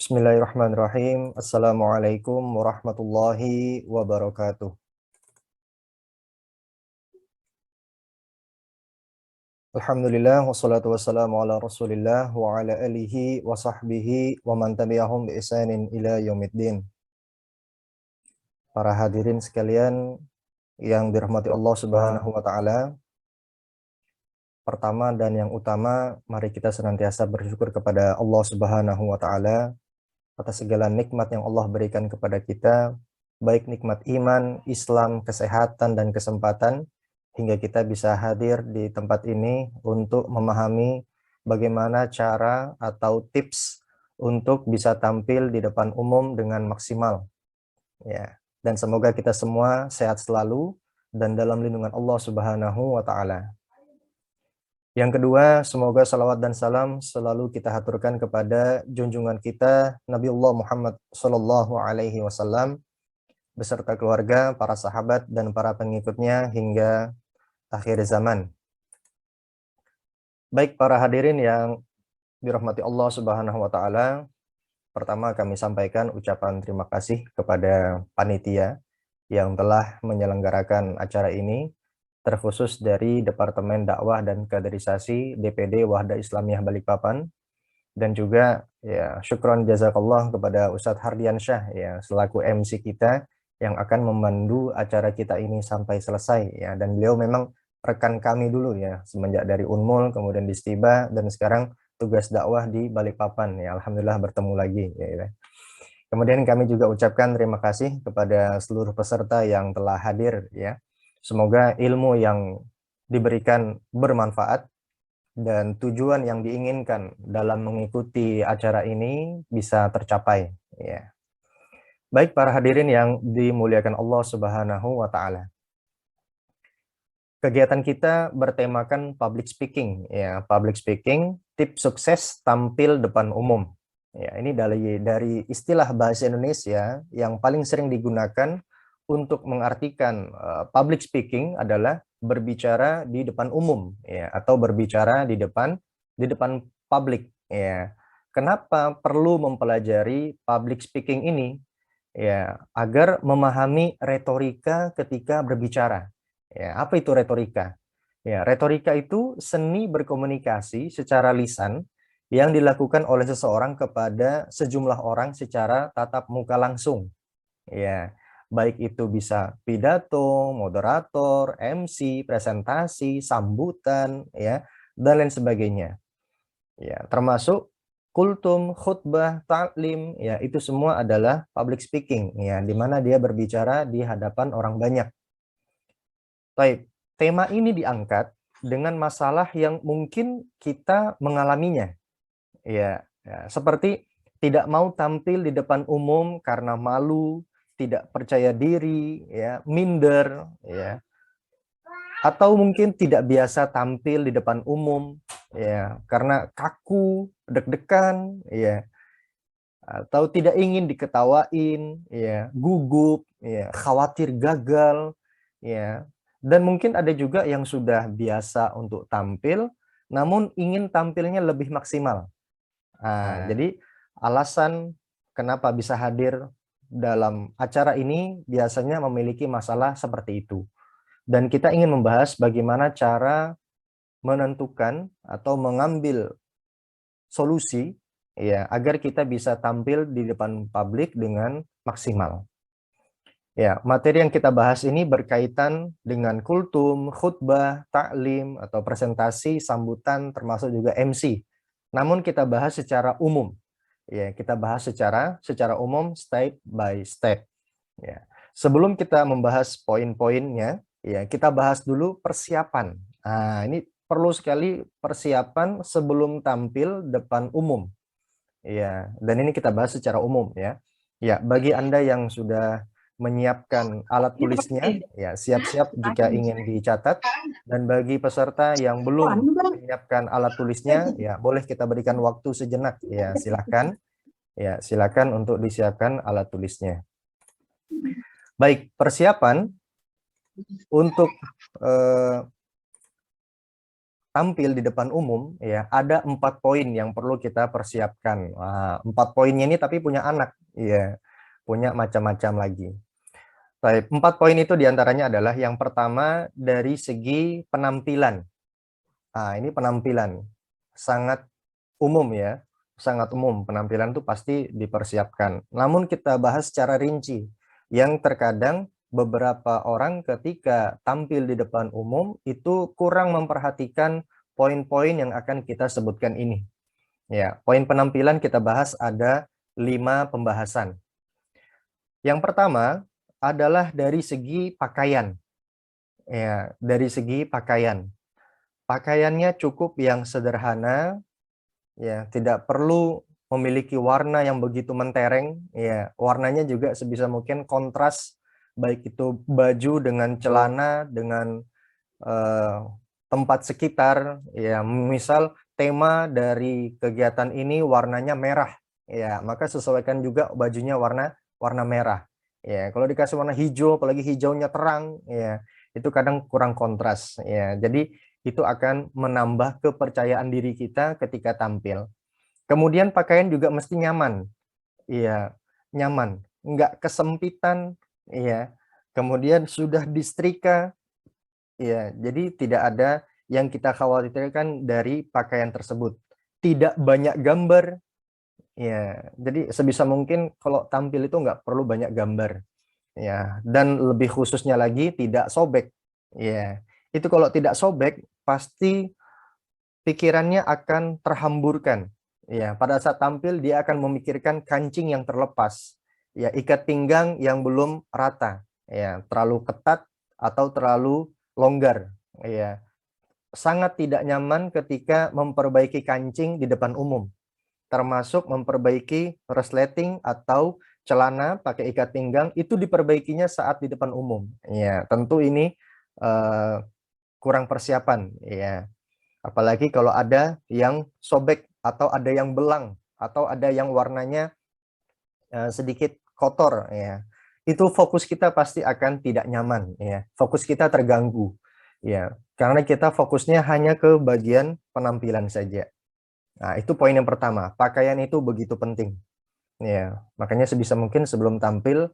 Bismillahirrahmanirrahim. Assalamualaikum warahmatullahi wabarakatuh. Alhamdulillah wassalatu wassalamu ala Rasulillah wa ala alihi wa sahbihi wa man tabi'ahum bi ihsanin ila yaumiddin. Para hadirin sekalian yang dirahmati Allah Subhanahu wa taala. Pertama dan yang utama, mari kita senantiasa bersyukur kepada Allah Subhanahu wa taala atas segala nikmat yang Allah berikan kepada kita, baik nikmat iman, Islam, kesehatan, dan kesempatan, hingga kita bisa hadir di tempat ini untuk memahami bagaimana cara atau tips untuk bisa tampil di depan umum dengan maksimal. Ya, dan semoga kita semua sehat selalu dan dalam lindungan Allah Subhanahu wa taala. Yang kedua, semoga salawat dan salam selalu kita haturkan kepada junjungan kita Nabiullah Muhammad Sallallahu Alaihi Wasallam beserta keluarga, para sahabat dan para pengikutnya hingga akhir zaman. Baik para hadirin yang dirahmati Allah Subhanahu Wa Taala, pertama kami sampaikan ucapan terima kasih kepada panitia yang telah menyelenggarakan acara ini, terkhusus dari Departemen Dakwah dan Kaderisasi DPD Wahda Islamiyah Balikpapan, dan juga ya syukron jazakallah kepada Ustadz Hardiansyah ya selaku MC kita yang akan memandu acara kita ini sampai selesai ya, dan beliau memang rekan kami dulu ya semenjak dari Unmul, kemudian di Stiba, dan sekarang tugas dakwah di Balikpapan ya, alhamdulillah bertemu lagi ya. Kemudian kami juga ucapkan terima kasih kepada seluruh peserta yang telah hadir ya. Semoga ilmu yang diberikan bermanfaat dan tujuan yang diinginkan dalam mengikuti acara ini bisa tercapai ya. Baik para hadirin yang dimuliakan Allah Subhanahu wa taala. Kegiatan kita bertemakan public speaking ya, public speaking, tips sukses tampil depan umum. Ya, ini dari istilah bahasa Indonesia yang paling sering digunakan untuk mengartikan public speaking adalah berbicara di depan umum ya, atau berbicara di depan publik ya. Kenapa perlu mempelajari public speaking ini? Ya, agar memahami retorika ketika berbicara. Ya, apa itu retorika? Ya, retorika itu seni berkomunikasi secara lisan yang dilakukan oleh seseorang kepada sejumlah orang secara tatap muka langsung. Ya, baik itu bisa pidato, moderator, MC, presentasi, sambutan, ya, dan lain sebagainya. Ya, termasuk kultum, khutbah, taklim, ya, itu semua adalah public speaking, ya, di mana dia berbicara di hadapan orang banyak. Baik, tema ini diangkat dengan masalah yang mungkin kita mengalaminya, ya, seperti tidak mau tampil di depan umum karena malu, tidak percaya diri, ya, minder, ya, atau mungkin tidak biasa tampil di depan umum, ya, karena kaku, deg-degan, ya, atau tidak ingin diketawain, ya, gugup, ya, khawatir gagal, ya, dan mungkin ada juga yang sudah biasa untuk tampil, namun ingin tampilnya lebih maksimal. Jadi alasan kenapa bisa hadir dalam acara ini biasanya memiliki masalah seperti itu. Dan kita ingin membahas bagaimana cara menentukan atau mengambil solusi ya agar kita bisa tampil di depan publik dengan maksimal. Ya, materi yang kita bahas ini berkaitan dengan kultum, khutbah, taklim atau presentasi, sambutan, termasuk juga MC. Namun kita bahas secara umum. Ya, kita bahas secara umum step by step. Ya. Sebelum kita membahas poin-poinnya, ya, kita bahas dulu persiapan. Ini perlu sekali persiapan sebelum tampil depan umum. Ya, dan ini kita bahas secara umum ya. Ya, bagi Anda yang sudah menyiapkan alat tulisnya, ya, siap-siap jika ingin dicatat. Dan bagi peserta yang belum menyiapkan alat tulisnya, ya, boleh kita berikan waktu sejenak. Ya, silakan. Ya, silakan untuk disiapkan alat tulisnya. Baik, persiapan untuk tampil di depan umum, ya ada 4 poin yang perlu kita persiapkan. Wah, 4 poinnya ini tapi punya anak, ya punya macam-macam lagi. Baik, 4 poin itu diantaranya adalah yang pertama dari segi penampilan. Nah, ini penampilan sangat umum ya, sangat umum. Penampilan itu pasti dipersiapkan. Namun kita bahas secara rinci, yang terkadang beberapa orang ketika tampil di depan umum itu kurang memperhatikan poin-poin yang akan kita sebutkan ini. Ya, poin penampilan kita bahas ada 5 pembahasan. Yang pertama adalah dari segi pakaian. Ya, dari segi pakaian. Pakaiannya cukup yang sederhana, ya, tidak perlu memiliki warna yang begitu mentereng, ya. Warnanya juga sebisa mungkin kontras, baik itu baju dengan celana, dengan eh, tempat sekitar, ya. Misal tema dari kegiatan ini warnanya merah, ya, maka sesuaikan juga bajunya warna merah. Ya, kalau dikasih warna hijau, apalagi hijaunya terang, ya, itu kadang kurang kontras, ya. Jadi itu akan menambah kepercayaan diri kita ketika tampil. Kemudian pakaian juga mesti nyaman. Iya, nyaman, nggak kesempitan, iya. Kemudian sudah disetrika, iya. Jadi tidak ada yang kita khawatirkan dari pakaian tersebut. Tidak banyak gambar, ya. Jadi sebisa mungkin kalau tampil itu nggak perlu banyak gambar, ya. Dan lebih khususnya lagi tidak sobek, ya. Itu kalau tidak sobek pasti pikirannya akan terhamburkan. Ya, pada saat tampil dia akan memikirkan kancing yang terlepas, ya, ikat pinggang yang belum rata, ya, terlalu ketat atau terlalu longgar, ya. Sangat tidak nyaman ketika memperbaiki kancing di depan umum, termasuk memperbaiki resleting atau celana pakai ikat pinggang itu diperbaikinya saat di depan umum. Ya, tentu ini kurang persiapan, ya. Apalagi kalau ada yang sobek atau ada yang belang atau ada yang warnanya sedikit kotor, ya. Itu fokus kita pasti akan tidak nyaman, ya. Fokus kita terganggu, ya. Karena kita fokusnya hanya ke bagian penampilan saja. Nah, itu poin yang pertama. Pakaian itu begitu penting, ya. Makanya sebisa mungkin sebelum tampil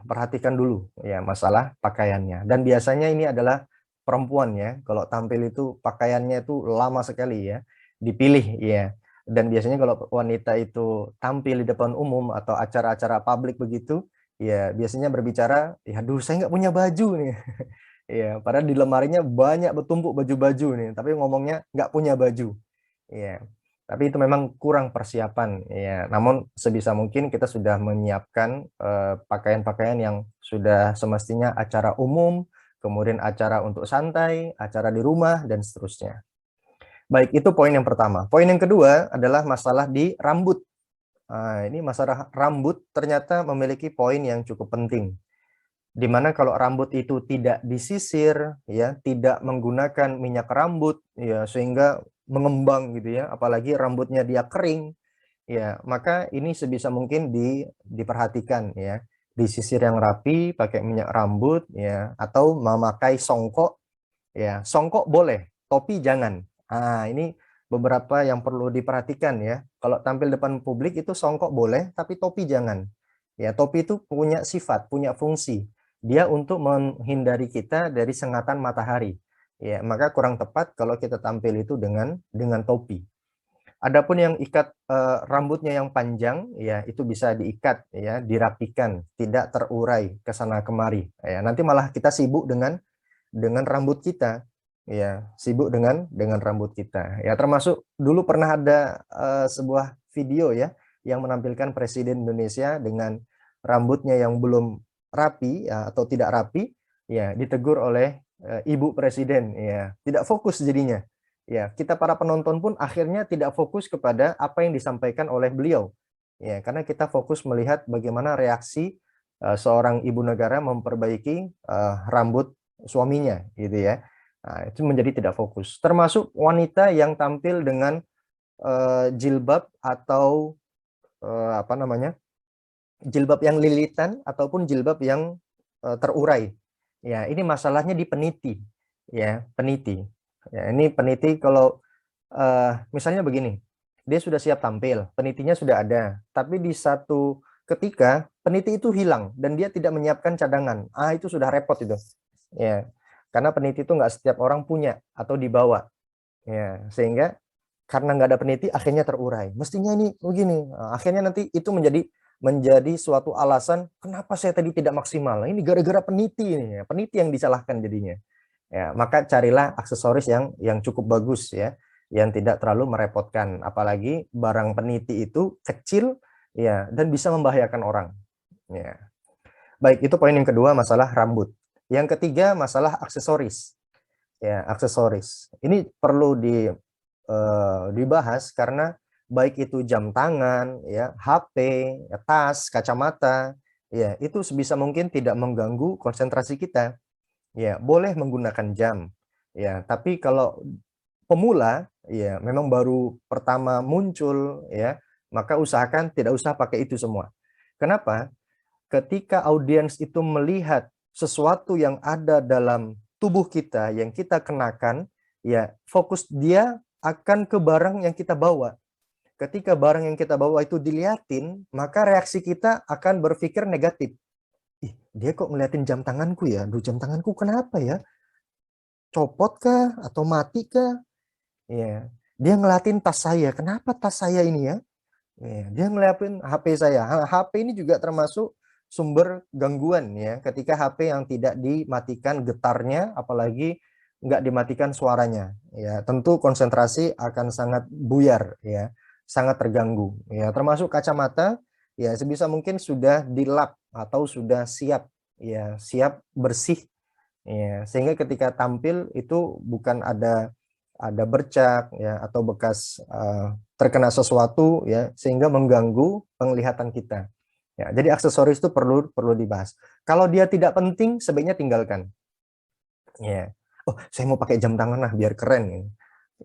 perhatikan dulu, ya, masalah pakaiannya. Dan biasanya ini adalah perempuan, ya, kalau tampil itu pakaiannya itu lama sekali, ya, dipilih, ya. Dan biasanya kalau wanita itu tampil di depan umum atau acara-acara publik begitu, ya biasanya berbicara, ya aduh saya nggak punya baju nih. Ya, padahal di lemarinya banyak bertumpuk baju-baju nih, tapi ngomongnya nggak punya baju. Ya, tapi itu memang kurang persiapan, ya. Namun sebisa mungkin kita sudah menyiapkan pakaian-pakaian yang sudah semestinya acara umum, kemudian acara untuk santai, acara di rumah, dan seterusnya. Baik, itu poin yang pertama. Poin yang kedua adalah masalah di rambut. Nah, ini masalah rambut ternyata memiliki poin yang cukup penting. Di mana kalau rambut itu tidak disisir, ya, tidak menggunakan minyak rambut, ya, sehingga mengembang gitu, ya, apalagi rambutnya dia kering, ya, maka ini sebisa mungkin diperhatikan, ya. Disisir yang rapi, pakai minyak rambut, ya, atau memakai songkok. Ya, songkok boleh, topi jangan. Ah, ini beberapa yang perlu diperhatikan, ya. Kalau tampil depan publik itu songkok boleh, tapi topi jangan. Ya, topi itu punya sifat, punya fungsi. Dia untuk menghindari kita dari sengatan matahari. Ya, maka kurang tepat kalau kita tampil itu dengan topi. Adapun yang ikat rambutnya yang panjang, ya itu bisa diikat, ya, dirapikan, tidak terurai ke sana kemari. Ya, nanti malah kita sibuk dengan rambut kita, ya, sibuk dengan rambut kita, ya. Termasuk dulu pernah ada sebuah video, ya, yang menampilkan Presiden Indonesia dengan rambutnya yang belum rapi, ya, atau tidak rapi, ya, ditegur oleh Ibu Presiden, ya, tidak fokus jadinya, ya. Kita para penonton pun akhirnya tidak fokus kepada apa yang disampaikan oleh beliau, ya, karena kita fokus melihat bagaimana reaksi seorang ibu negara memperbaiki rambut suaminya, gitu ya. Nah, itu menjadi tidak fokus. Termasuk wanita yang tampil dengan jilbab atau apa namanya, jilbab yang lilitan ataupun jilbab yang terurai. Ya, ini masalahnya di peniti, ya, peniti. Ya, ini peniti kalau misalnya begini, dia sudah siap tampil, penitinya sudah ada, tapi di satu ketika peniti itu hilang dan dia tidak menyiapkan cadangan. Itu sudah repot itu. Ya, karena peniti itu nggak setiap orang punya atau dibawa. Ya, sehingga karena nggak ada peniti akhirnya terurai. Mestinya ini begini, akhirnya nanti itu menjadi suatu alasan kenapa saya tadi tidak maksimal. Ini gara-gara peniti ini ya, peniti yang disalahkan jadinya. Ya, maka carilah aksesoris yang cukup bagus ya, yang tidak terlalu merepotkan. Apalagi barang peniti itu kecil ya dan bisa membahayakan orang. Ya. Baik, itu poin yang kedua, masalah rambut. Yang ketiga, masalah aksesoris. Ya, aksesoris. Ini perlu dibahas karena baik itu jam tangan, ya, HP, ya, tas, kacamata, ya, itu sebisa mungkin tidak mengganggu konsentrasi kita. Ya, boleh menggunakan jam. Ya, tapi kalau pemula, ya, memang baru pertama muncul, ya, maka usahakan tidak usah pakai itu semua. Kenapa? Ketika audiens itu melihat sesuatu yang ada dalam tubuh kita yang kita kenakan, ya, fokus dia akan ke barang yang kita bawa. Ketika barang yang kita bawa itu dilihatin, maka reaksi kita akan berpikir negatif. Ih, dia kok ngeliatin jam tanganku ya? Duh, jam tanganku kenapa ya? Copot kah? Atau mati kah? Ya. Dia ngeliatin tas saya. Kenapa tas saya ini ya? Ya. Dia ngeliatin HP saya. HP ini juga termasuk sumber gangguan ya. Ketika HP yang tidak dimatikan getarnya, apalagi nggak dimatikan suaranya. Ya, tentu konsentrasi akan sangat buyar ya, sangat terganggu. Ya, termasuk kacamata. Ya, sebisa mungkin sudah dilap atau sudah siap. Ya, siap bersih. Ya, sehingga ketika tampil itu bukan ada bercak ya atau bekas terkena sesuatu ya sehingga mengganggu penglihatan kita. Ya, jadi aksesoris itu perlu dibahas. Kalau dia tidak penting sebaiknya tinggalkan. Ya. Oh, saya mau pakai jam tangan lah biar keren ya.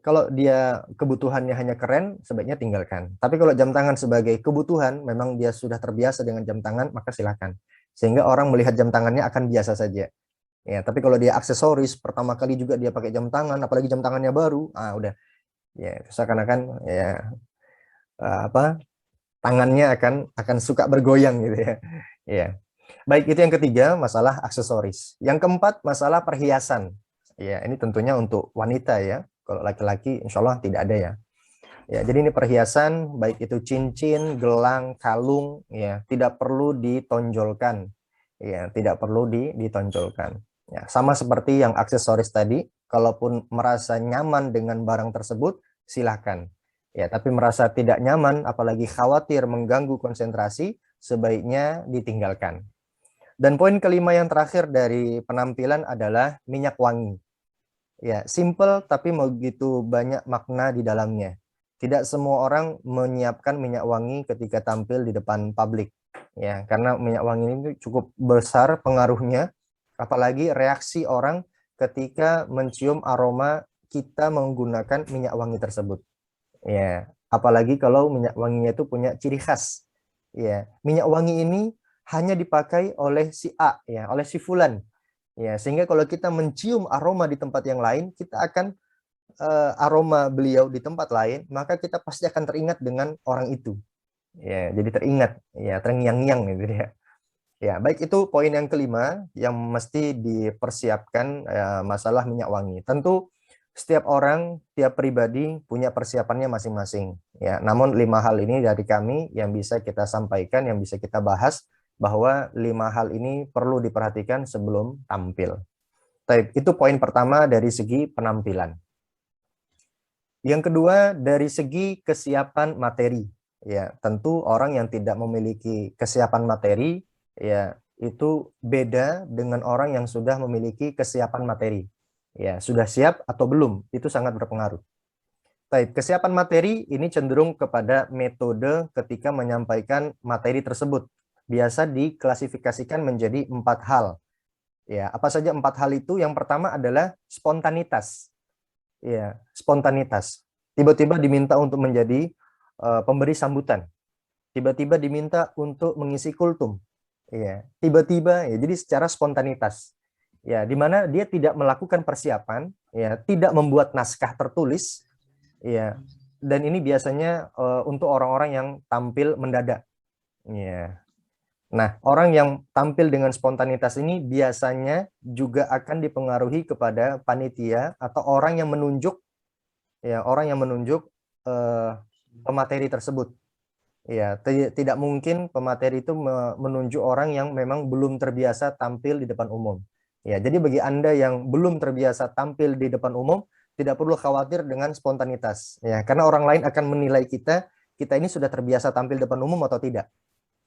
Kalau dia kebutuhannya hanya keren, sebaiknya tinggalkan. Tapi kalau jam tangan sebagai kebutuhan, memang dia sudah terbiasa dengan jam tangan, maka silakan. Sehingga orang melihat jam tangannya akan biasa saja. Ya, tapi kalau dia aksesoris, pertama kali juga dia pakai jam tangan, apalagi jam tangannya baru, udah, ya seakan-akan ya apa tangannya akan suka bergoyang gitu ya. Ya, baik itu yang ketiga masalah aksesoris. Yang keempat masalah perhiasan. Ya, ini tentunya untuk wanita ya. Kalau laki-laki, insya Allah tidak ada ya. Ya, jadi ini perhiasan, baik itu cincin, gelang, kalung, ya tidak perlu ditonjolkan. Ya, tidak perlu ditonjolkan. Ya, sama seperti yang aksesoris tadi, kalaupun merasa nyaman dengan barang tersebut, silahkan. Ya, tapi merasa tidak nyaman, apalagi khawatir mengganggu konsentrasi, sebaiknya ditinggalkan. Dan poin kelima yang terakhir dari penampilan adalah minyak wangi. Ya, simple tapi begitu banyak makna di dalamnya. Tidak semua orang menyiapkan minyak wangi ketika tampil di depan publik. Ya, karena minyak wangi ini cukup besar pengaruhnya, apalagi reaksi orang ketika mencium aroma kita menggunakan minyak wangi tersebut. Ya, apalagi kalau minyak wanginya itu punya ciri khas. Ya, minyak wangi ini hanya dipakai oleh si A, ya, oleh si Fulan. Ya, sehingga kalau kita mencium aroma di tempat yang lain, kita akan aroma beliau di tempat lain, maka kita pasti akan teringat dengan orang itu. Ya, jadi teringat, ya, terngiang-ngiang gitu ya. Ya, baik itu poin yang kelima yang mesti dipersiapkan masalah minyak wangi. Tentu setiap orang, tiap pribadi punya persiapannya masing-masing. Ya, namun 5 hal ini dari kami yang bisa kita sampaikan, yang bisa kita bahas bahwa 5 hal ini perlu diperhatikan sebelum tampil. Itu poin pertama dari segi penampilan. Yang kedua dari segi kesiapan materi. Ya, tentu orang yang tidak memiliki kesiapan materi ya itu beda dengan orang yang sudah memiliki kesiapan materi. Ya, sudah siap atau belum, itu sangat berpengaruh. Kesiapan materi ini cenderung kepada metode ketika menyampaikan materi tersebut. Biasa diklasifikasikan menjadi 4 hal. Ya, apa saja 4 hal itu? Yang pertama adalah spontanitas. Ya, spontanitas. Tiba-tiba diminta untuk menjadi pemberi sambutan. Tiba-tiba diminta untuk mengisi kultum. Ya, tiba-tiba ya, jadi secara spontanitas. Ya, di mana dia tidak melakukan persiapan, ya, tidak membuat naskah tertulis, ya, dan ini biasanya untuk orang-orang yang tampil mendadak, ya. Nah, orang yang tampil dengan spontanitas ini biasanya juga akan dipengaruhi kepada panitia atau orang yang menunjuk, ya, orang yang menunjuk pemateri tersebut. Ya, tidak mungkin pemateri itu menunjuk orang yang memang belum terbiasa tampil di depan umum. Ya, jadi bagi Anda yang belum terbiasa tampil di depan umum, tidak perlu khawatir dengan spontanitas. Ya, karena orang lain akan menilai kita ini sudah terbiasa tampil di depan umum atau tidak.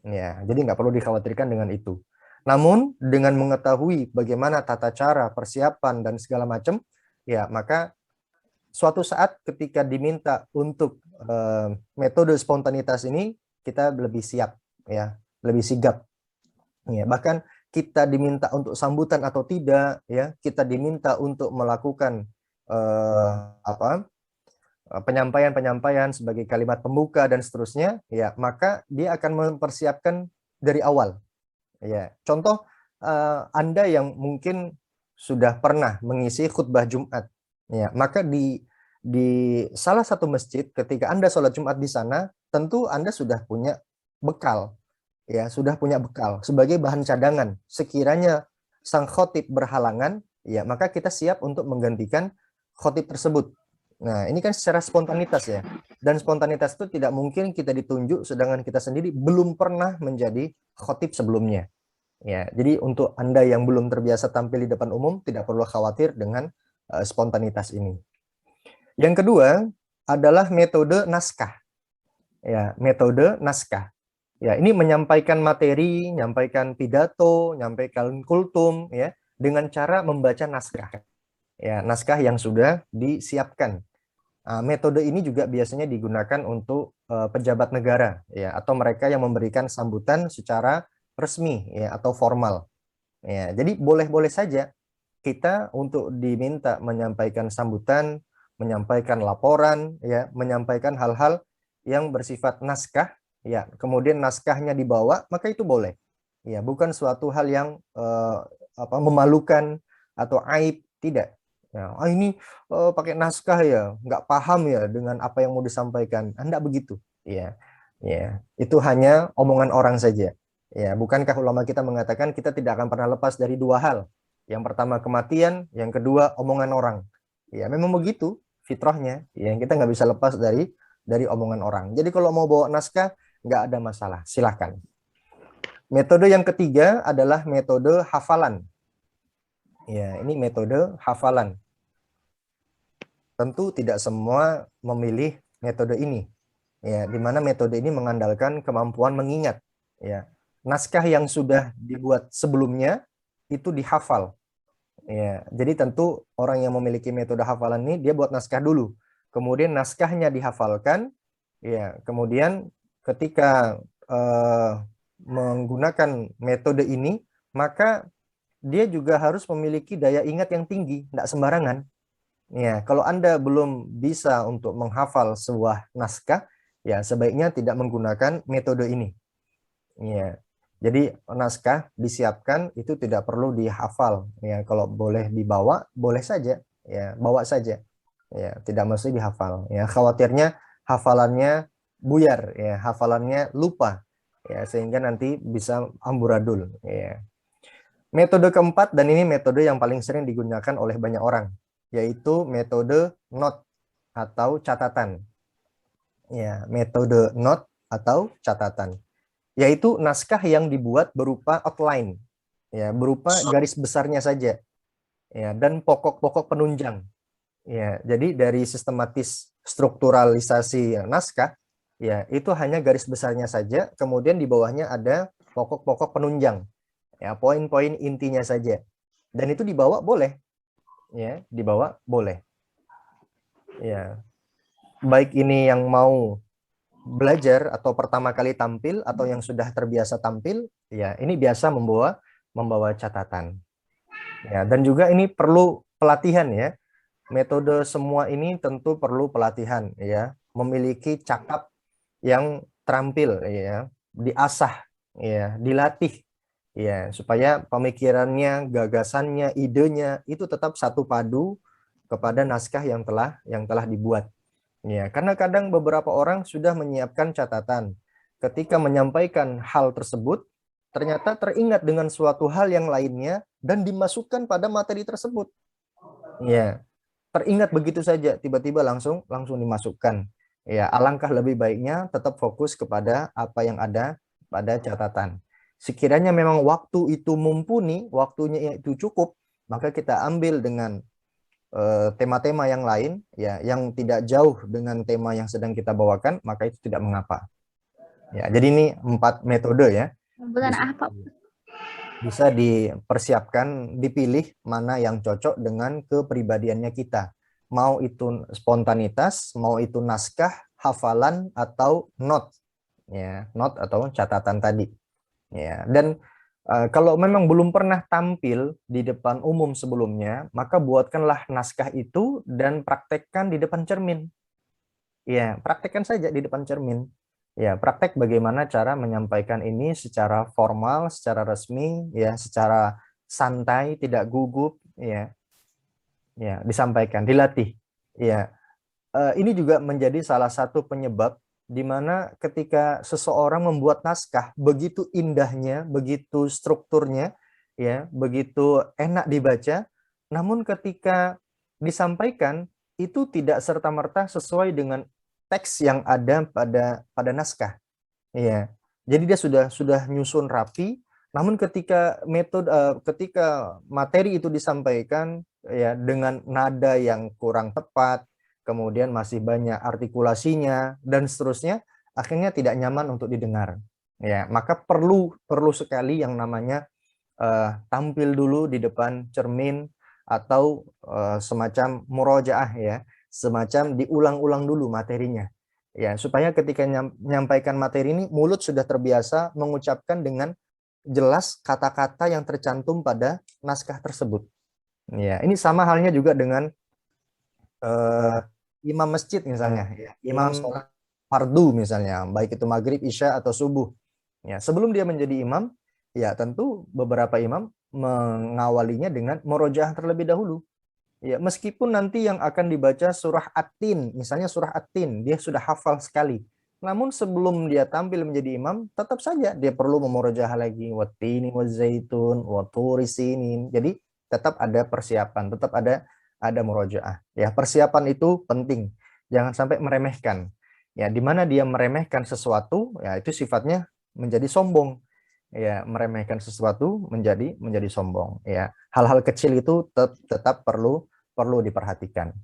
Ya, jadi nggak perlu dikhawatirkan dengan itu. Namun dengan mengetahui bagaimana tata cara, persiapan dan segala macam, ya maka suatu saat ketika diminta untuk metode spontanitas ini kita lebih siap, ya, lebih sigap. Ya, bahkan kita diminta untuk sambutan atau tidak, ya, kita diminta untuk melakukan penyampaian-penyampaian sebagai kalimat pembuka dan seterusnya, ya, maka dia akan mempersiapkan dari awal. Ya, contoh Anda yang mungkin sudah pernah mengisi khutbah Jumat, ya, maka di salah satu masjid ketika Anda sholat Jumat di sana, tentu Anda sudah punya bekal, ya, sudah punya bekal sebagai bahan cadangan. Sekiranya sang khotib berhalangan, ya, maka kita siap untuk menggantikan khotib tersebut. Nah, ini kan secara spontanitas, ya. Dan spontanitas itu tidak mungkin kita ditunjuk sedangkan kita sendiri belum pernah menjadi khotib sebelumnya. Ya, jadi untuk Anda yang belum terbiasa tampil di depan umum, tidak perlu khawatir dengan spontanitas ini. Yang kedua adalah metode naskah. Ya, metode naskah. Ya, ini menyampaikan materi, menyampaikan pidato, menyampaikan kultum, ya, dengan cara membaca naskah. Ya, naskah yang sudah disiapkan. Metode ini juga biasanya digunakan untuk pejabat negara, ya, atau mereka yang memberikan sambutan secara resmi, ya, atau formal. Ya, jadi boleh-boleh saja kita untuk diminta menyampaikan sambutan, menyampaikan laporan, ya, menyampaikan hal-hal yang bersifat naskah, ya, kemudian naskahnya dibawa, maka itu boleh. Ya, bukan suatu hal yang memalukan atau aib, tidak. Ya, ini pakai naskah ya, nggak paham ya dengan apa yang mau disampaikan. Anda begitu, ya, ya, itu hanya omongan orang saja. Ya, bukankah ulama kita mengatakan kita tidak akan pernah lepas dari dua hal? Yang pertama kematian, yang kedua omongan orang. Ya, memang begitu fitrahnya. Ya, kita nggak bisa lepas dari omongan orang. Jadi kalau mau bawa naskah nggak ada masalah, silahkan. Metode yang ketiga adalah metode hafalan. Ya, ini metode hafalan. Tentu tidak semua memilih metode ini, ya, di mana metode ini mengandalkan kemampuan mengingat. Ya, naskah yang sudah dibuat sebelumnya itu dihafal. Ya, jadi tentu orang yang memiliki metode hafalan ini dia buat naskah dulu, kemudian naskahnya dihafalkan, ya, kemudian ketika menggunakan metode ini maka dia juga harus memiliki daya ingat yang tinggi, tidak sembarangan. Ya, kalau Anda belum bisa untuk menghafal sebuah naskah, ya sebaiknya tidak menggunakan metode ini. Ya, jadi naskah disiapkan itu tidak perlu dihafal. Ya, kalau boleh dibawa, boleh saja. Ya, bawa saja. Ya, tidak mesti dihafal. Ya, khawatirnya hafalannya buyar. Ya, hafalannya lupa. Ya, sehingga nanti bisa amburadul. Ya. Metode keempat, dan ini metode yang paling sering digunakan oleh banyak orang, yaitu metode note atau catatan. Ya, metode note atau catatan, yaitu naskah yang dibuat berupa outline, ya, berupa garis besarnya saja, ya, dan pokok-pokok penunjang. Ya, jadi dari sistematis strukturalisasi naskah, ya, itu hanya garis besarnya saja, kemudian di bawahnya ada pokok-pokok penunjang. Ya, poin-poin intinya saja. Dan itu dibawa boleh. Ya, dibawa boleh. Ya. Baik ini yang mau belajar atau pertama kali tampil atau yang sudah terbiasa tampil, ya, ini biasa membawa catatan. Ya, dan juga ini perlu pelatihan, ya. Metode semua ini tentu perlu pelatihan, ya. Memiliki cakap yang terampil, ya, diasah, ya, dilatih, ya, supaya pemikirannya, gagasannya, idenya itu tetap satu padu, kepada naskah yang telah dibuat. Ya, karena kadang beberapa orang sudah menyiapkan catatan. Ketika menyampaikan hal tersebut, ternyata teringat dengan suatu hal yang lainnya dan dimasukkan pada materi tersebut. Ya, teringat begitu saja, tiba-tiba langsung dimasukkan. Ya, alangkah lebih baiknya tetap fokus kepada apa yang ada pada catatan. Sekiranya memang waktu itu mumpuni, waktunya itu cukup, maka kita ambil dengan tema-tema yang lain, ya, yang tidak jauh dengan tema yang sedang kita bawakan, maka itu tidak mengapa. Ya, jadi ini 4 metode ya. Bukan Bisa, apa? bisa dipersiapkan, dipilih mana yang cocok dengan kepribadiannya kita. Mau itu spontanitas, mau itu naskah, hafalan, atau note. Ya, note atau catatan tadi. Ya, dan kalau memang belum pernah tampil di depan umum sebelumnya, maka buatkanlah naskah itu dan praktekkan di depan cermin. Ya, praktekkan saja di depan cermin. Ya, praktek bagaimana cara menyampaikan ini secara formal, secara resmi, ya, secara santai, tidak gugup, ya, ya, disampaikan, dilatih. Ya, ini juga menjadi salah satu penyebab di mana ketika seseorang membuat naskah begitu indahnya, begitu strukturnya, ya, begitu enak dibaca, namun ketika disampaikan itu tidak serta-merta sesuai dengan teks yang ada pada naskah. Ya. Jadi dia sudah nyusun rapi, namun ketika materi itu disampaikan ya dengan nada yang kurang tepat, kemudian masih banyak artikulasinya dan seterusnya, akhirnya tidak nyaman untuk didengar. Ya, maka perlu sekali yang namanya tampil dulu di depan cermin atau semacam murojaah, ya, semacam diulang-ulang dulu materinya. Ya, supaya ketika menyampaikan materi ini mulut sudah terbiasa mengucapkan dengan jelas kata-kata yang tercantum pada naskah tersebut. Ya, ini sama halnya juga dengan imam masjid misalnya, ya. Imam sholat fardu misalnya, baik itu maghrib, isya atau subuh. Ya, sebelum dia menjadi imam, ya tentu beberapa imam mengawalinya dengan murojaah terlebih dahulu. Ya, meskipun nanti yang akan dibaca surah At-Tin, misalnya surah At-Tin, dia sudah hafal sekali. Namun sebelum dia tampil menjadi imam, tetap saja dia perlu memurojaah lagi wattini wazaitun waturi sinin. Jadi tetap ada persiapan, tetap ada murojaah. Ya, persiapan itu penting. Jangan sampai meremehkan. Ya, di mana dia meremehkan sesuatu, ya itu sifatnya menjadi sombong. Ya, meremehkan sesuatu menjadi sombong. Ya, hal-hal kecil itu tetap perlu diperhatikan.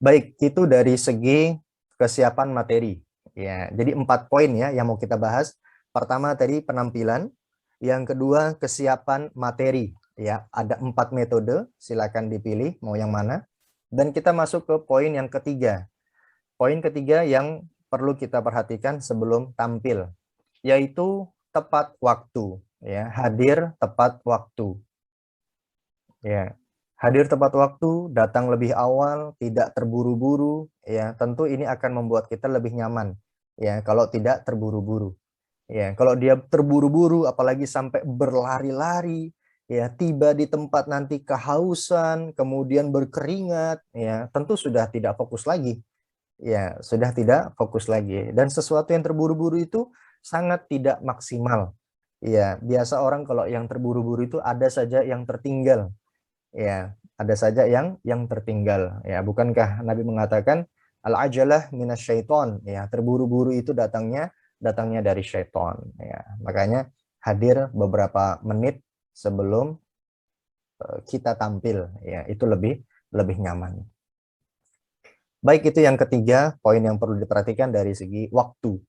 Baik, itu dari segi kesiapan materi. Ya, jadi 4 poin ya yang mau kita bahas. Pertama tadi penampilan, yang kedua kesiapan materi. Ya, ada 4 metode, silakan dipilih mau yang mana. Dan kita masuk ke poin yang ketiga. Poin ketiga yang perlu kita perhatikan sebelum tampil, yaitu tepat waktu. Ya, hadir tepat waktu. Ya, hadir tepat waktu, datang lebih awal, tidak terburu-buru, ya, tentu ini akan membuat kita lebih nyaman. Ya, kalau tidak terburu-buru. Ya, kalau dia terburu-buru apalagi sampai berlari-lari, ya, tiba di tempat nanti kehausan, kemudian berkeringat, ya, tentu sudah tidak fokus lagi. Ya, sudah tidak fokus lagi. Dan sesuatu yang terburu-buru itu sangat tidak maksimal. Ya, biasa orang kalau yang terburu-buru itu ada saja yang tertinggal. Ya, ada saja yang tertinggal. Ya, bukankah Nabi mengatakan al-ajalah minasyaiton, ya, terburu-buru itu datangnya dari syaiton, ya. Makanya hadir beberapa menit sebelum kita tampil, ya, itu lebih nyaman. Baik, itu yang ketiga, poin yang perlu diperhatikan dari segi waktu.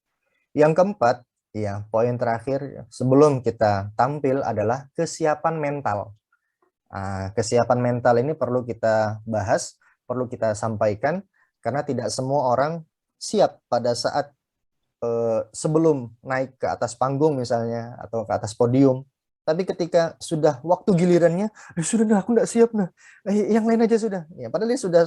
Yang keempat, ya, poin terakhir sebelum kita tampil adalah kesiapan mental. Kesiapan mental ini perlu kita bahas, perlu kita sampaikan, karena tidak semua orang siap pada saat sebelum naik ke atas panggung misalnya, atau ke atas podium. Tapi ketika sudah waktu gilirannya, sudah aku nggak siap nah, yang lain aja sudah. Ya, padahal dia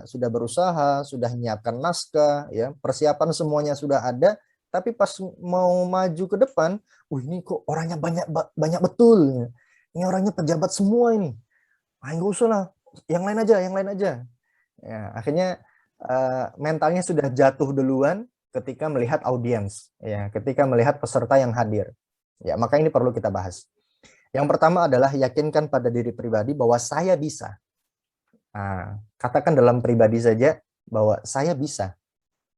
sudah berusaha, sudah menyiapkan naskah, ya, persiapan semuanya sudah ada, tapi pas mau maju ke depan, ini kok orangnya banyak betul. Ini orangnya pejabat semua ini. Nggak usah lah, yang lain aja, yang lain aja. Ya, akhirnya mentalnya sudah jatuh duluan ketika melihat audiens, ya, ketika melihat peserta yang hadir. Ya, maka ini perlu kita bahas. Yang pertama adalah yakinkan pada diri pribadi bahwa saya bisa. Nah, katakan dalam pribadi saja bahwa saya bisa.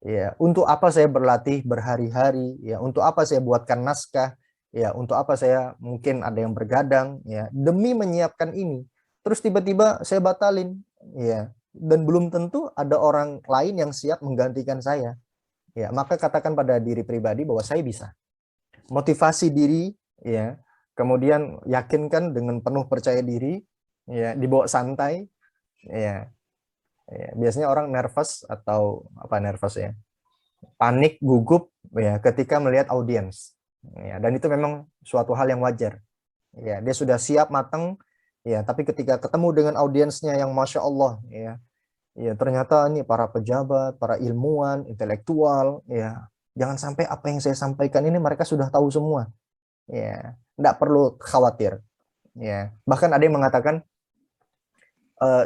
Ya, untuk apa saya berlatih berhari-hari? Ya, untuk apa saya buatkan naskah? Ya, untuk apa saya mungkin ada yang bergadang? Ya, demi menyiapkan ini. Terus tiba-tiba saya batalin. Ya, dan belum tentu ada orang lain yang siap menggantikan saya. Ya, maka katakan pada diri pribadi bahwa saya bisa. Motivasi diri, ya. Kemudian yakinkan dengan penuh percaya diri, ya, dibawa santai, ya. Ya, biasanya orang nervous atau apa nervous ya, panik, gugup ya ketika melihat audiens. Ya, dan itu memang suatu hal yang wajar. Ya, dia sudah siap matang ya, tapi ketika ketemu dengan audiensnya yang masya Allah ya, ya ternyata ini para pejabat, para ilmuwan, intelektual ya, jangan sampai apa yang saya sampaikan ini mereka sudah tahu semua. Ya, tidak perlu khawatir. Ya, bahkan ada yang mengatakan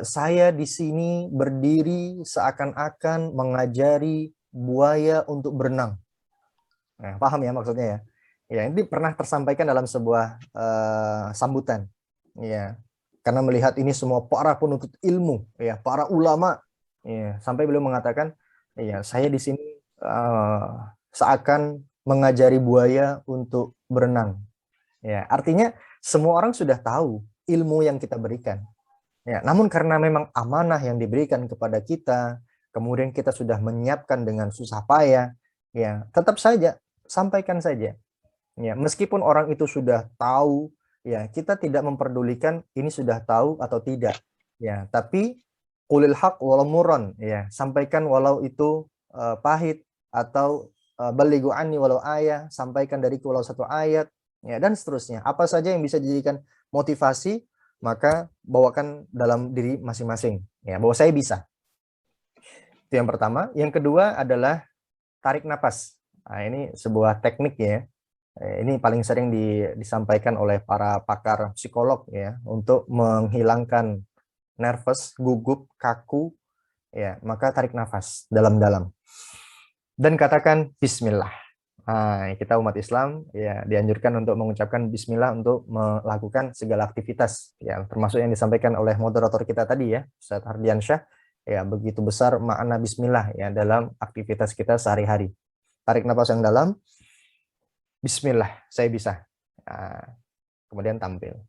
saya di sini berdiri seakan-akan mengajari buaya untuk berenang. Nah, paham ya maksudnya ya? Ya, ini pernah tersampaikan dalam sebuah sambutan. Ya, karena melihat ini semua para penuntut ilmu, ya, para ulama, ya, sampai beliau mengatakan, ya, saya di sini seakan mengajari buaya untuk berenang. Ya, artinya semua orang sudah tahu ilmu yang kita berikan. Ya, namun karena memang amanah yang diberikan kepada kita, kemudian kita sudah menyiapkan dengan susah payah, ya, tetap saja sampaikan saja. Ya, meskipun orang itu sudah tahu, ya, kita tidak memperdulikan ini sudah tahu atau tidak. Ya, tapi qulil haq walau murran, ya, sampaikan walau itu pahit atau balighu anni walau ayat, sampaikan dariku walau satu ayat, ya, dan seterusnya. Apa saja yang bisa dijadikan motivasi maka bawakan dalam diri masing-masing. Ya, bahwa saya bisa. Itu yang pertama. Yang kedua adalah tarik napas. Nah, ini sebuah teknik ya. Ini paling sering disampaikan oleh para pakar psikolog ya untuk menghilangkan nervous, gugup, kaku. Ya, maka tarik nafas dalam-dalam dan katakan Bismillah. Nah, kita umat Islam ya dianjurkan untuk mengucapkan Bismillah untuk melakukan segala aktivitas ya, termasuk yang disampaikan oleh moderator kita tadi ya, Ustaz Hardiansyah ya, begitu besar makna Bismillah ya dalam aktivitas kita sehari-hari. Tarik nafas yang dalam, Bismillah, saya bisa. Nah, kemudian tampil.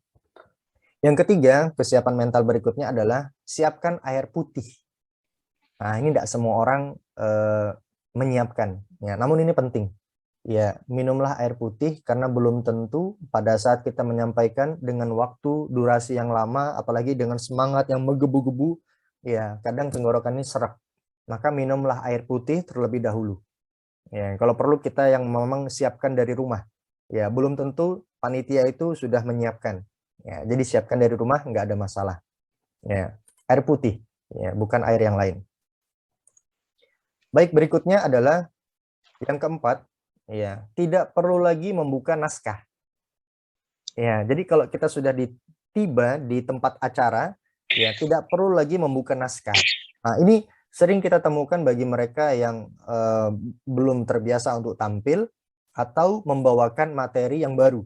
Yang ketiga, kesiapan mental berikutnya adalah siapkan air putih. Nah, ini tidak semua orang menyiapkan ya, namun ini penting. Ya, minumlah air putih karena belum tentu pada saat kita menyampaikan dengan waktu durasi yang lama, apalagi dengan semangat yang menggebu-gebu, ya kadang tenggorokan ini serak. Maka minumlah air putih terlebih dahulu. Ya, kalau perlu kita yang memang siapkan dari rumah. Ya, belum tentu panitia itu sudah menyiapkan. Ya, jadi siapkan dari rumah nggak ada masalah. Ya, air putih, ya bukan air yang lain. Baik, berikutnya adalah yang keempat. Ya, tidak perlu lagi membuka naskah. Ya, jadi kalau kita sudah tiba di tempat acara, ya tidak perlu lagi membuka naskah. Nah, ini sering kita temukan bagi mereka yang belum terbiasa untuk tampil atau membawakan materi yang baru.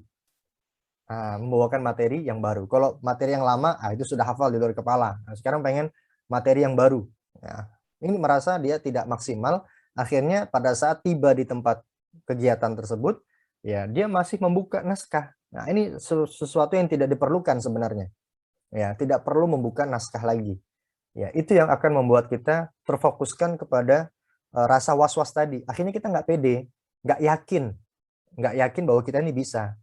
Nah, membawakan materi yang baru. Kalau materi yang lama, itu sudah hafal di luar kepala. Nah, sekarang pengen materi yang baru. Ya, ini merasa dia tidak maksimal. Akhirnya pada saat tiba di tempat kegiatan tersebut, ya dia masih membuka naskah. Nah, ini sesuatu yang tidak diperlukan sebenarnya. Ya, tidak perlu membuka naskah lagi. Ya, itu yang akan membuat kita terfokuskan kepada rasa was-was tadi. Akhirnya kita nggak pede, nggak yakin bahwa kita ini bisa.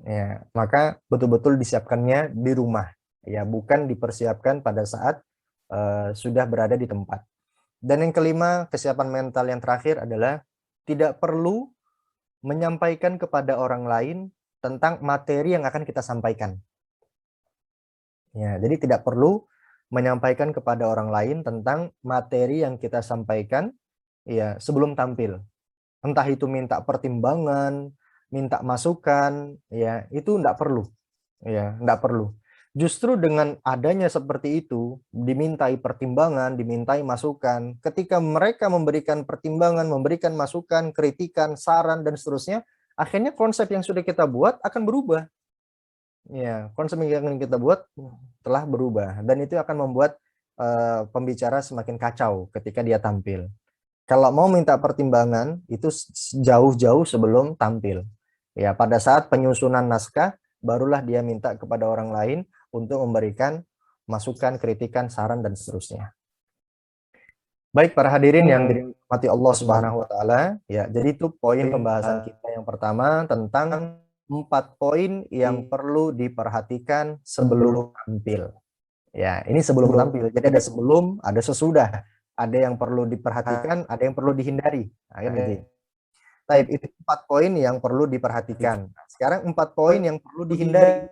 Ya, maka betul-betul disiapkannya di rumah. Ya, bukan dipersiapkan pada saat sudah berada di tempat. Dan yang kelima, kesiapan mental yang terakhir adalah tidak perlu menyampaikan kepada orang lain tentang materi yang akan kita sampaikan. Ya, jadi tidak perlu menyampaikan kepada orang lain tentang materi yang kita sampaikan ya sebelum tampil. Entah itu minta pertimbangan, minta masukan, ya itu enggak perlu. Ya, enggak perlu. Justru dengan adanya seperti itu, dimintai pertimbangan, dimintai masukan. Ketika mereka memberikan pertimbangan, memberikan masukan, kritikan, saran, dan seterusnya, akhirnya konsep yang sudah kita buat akan berubah. Ya, konsep yang kita buat telah berubah. Dan itu akan membuat pembicara semakin kacau ketika dia tampil. Kalau mau minta pertimbangan, itu jauh-jauh sebelum tampil. Ya, pada saat penyusunan naskah, barulah dia minta kepada orang lain untuk memberikan masukan, kritikan, saran, dan seterusnya. Baik para hadirin yang dirahmati Allah Subhanahu wa taala, ya. Jadi itu poin pembahasan kita yang pertama tentang 4 poin yang perlu diperhatikan sebelum tampil. Ya, ini sebelum tampil. Jadi ada sebelum, ada sesudah. Ada yang perlu diperhatikan, ada yang perlu dihindari. Nah, gitu. Baik, itu 4 poin yang perlu diperhatikan. Sekarang 4 poin yang perlu dihindari.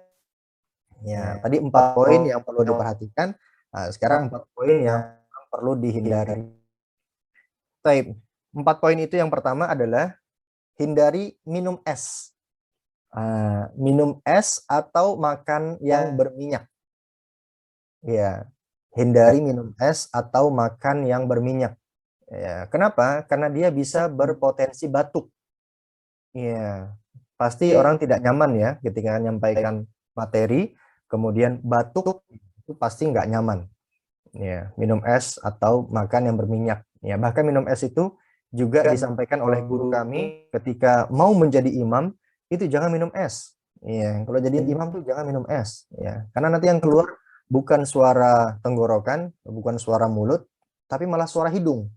Ya, tadi 4 poin yang perlu diperhatikan. Nah, sekarang 4 poin yang perlu dihindari. Baik, 4 poin itu yang pertama adalah hindari minum es. Minum es atau makan yang berminyak. Ya, hindari minum es atau makan yang berminyak. Ya, kenapa? Karena dia bisa berpotensi batuk. Ya, pasti orang tidak nyaman ya ketika menyampaikan materi, kemudian batuk itu pasti nggak nyaman. Ya, minum es atau makan yang berminyak. Ya, bahkan minum es itu juga disampaikan oleh guru kami ketika mau menjadi imam itu jangan minum es. Ya, kalau jadi imam tuh jangan minum es. Ya, karena nanti yang keluar bukan suara tenggorokan, bukan suara mulut, tapi malah suara hidung.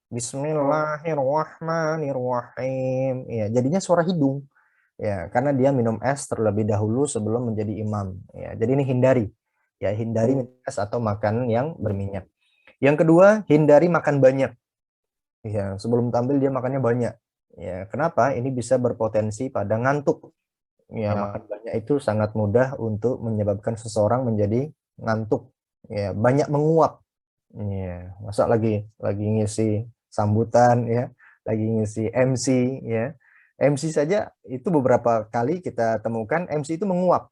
Bismillahirrahmanirrahim. Ya, jadinya suara hidung. Ya, karena dia minum es terlebih dahulu sebelum menjadi imam. Ya, jadi ini hindari. Ya, hindari minum es atau makan yang berminyak. Yang kedua, hindari makan banyak. Ya, sebelum tampil dia makannya banyak. Ya, kenapa? Ini bisa berpotensi pada ngantuk. Ya, makan banyak itu sangat mudah untuk menyebabkan seseorang menjadi ngantuk. Ya, banyak menguap. Ya, masa lagi ngisi sambutan ya, lagi ngisi MC ya. MC saja itu beberapa kali kita temukan MC itu menguap.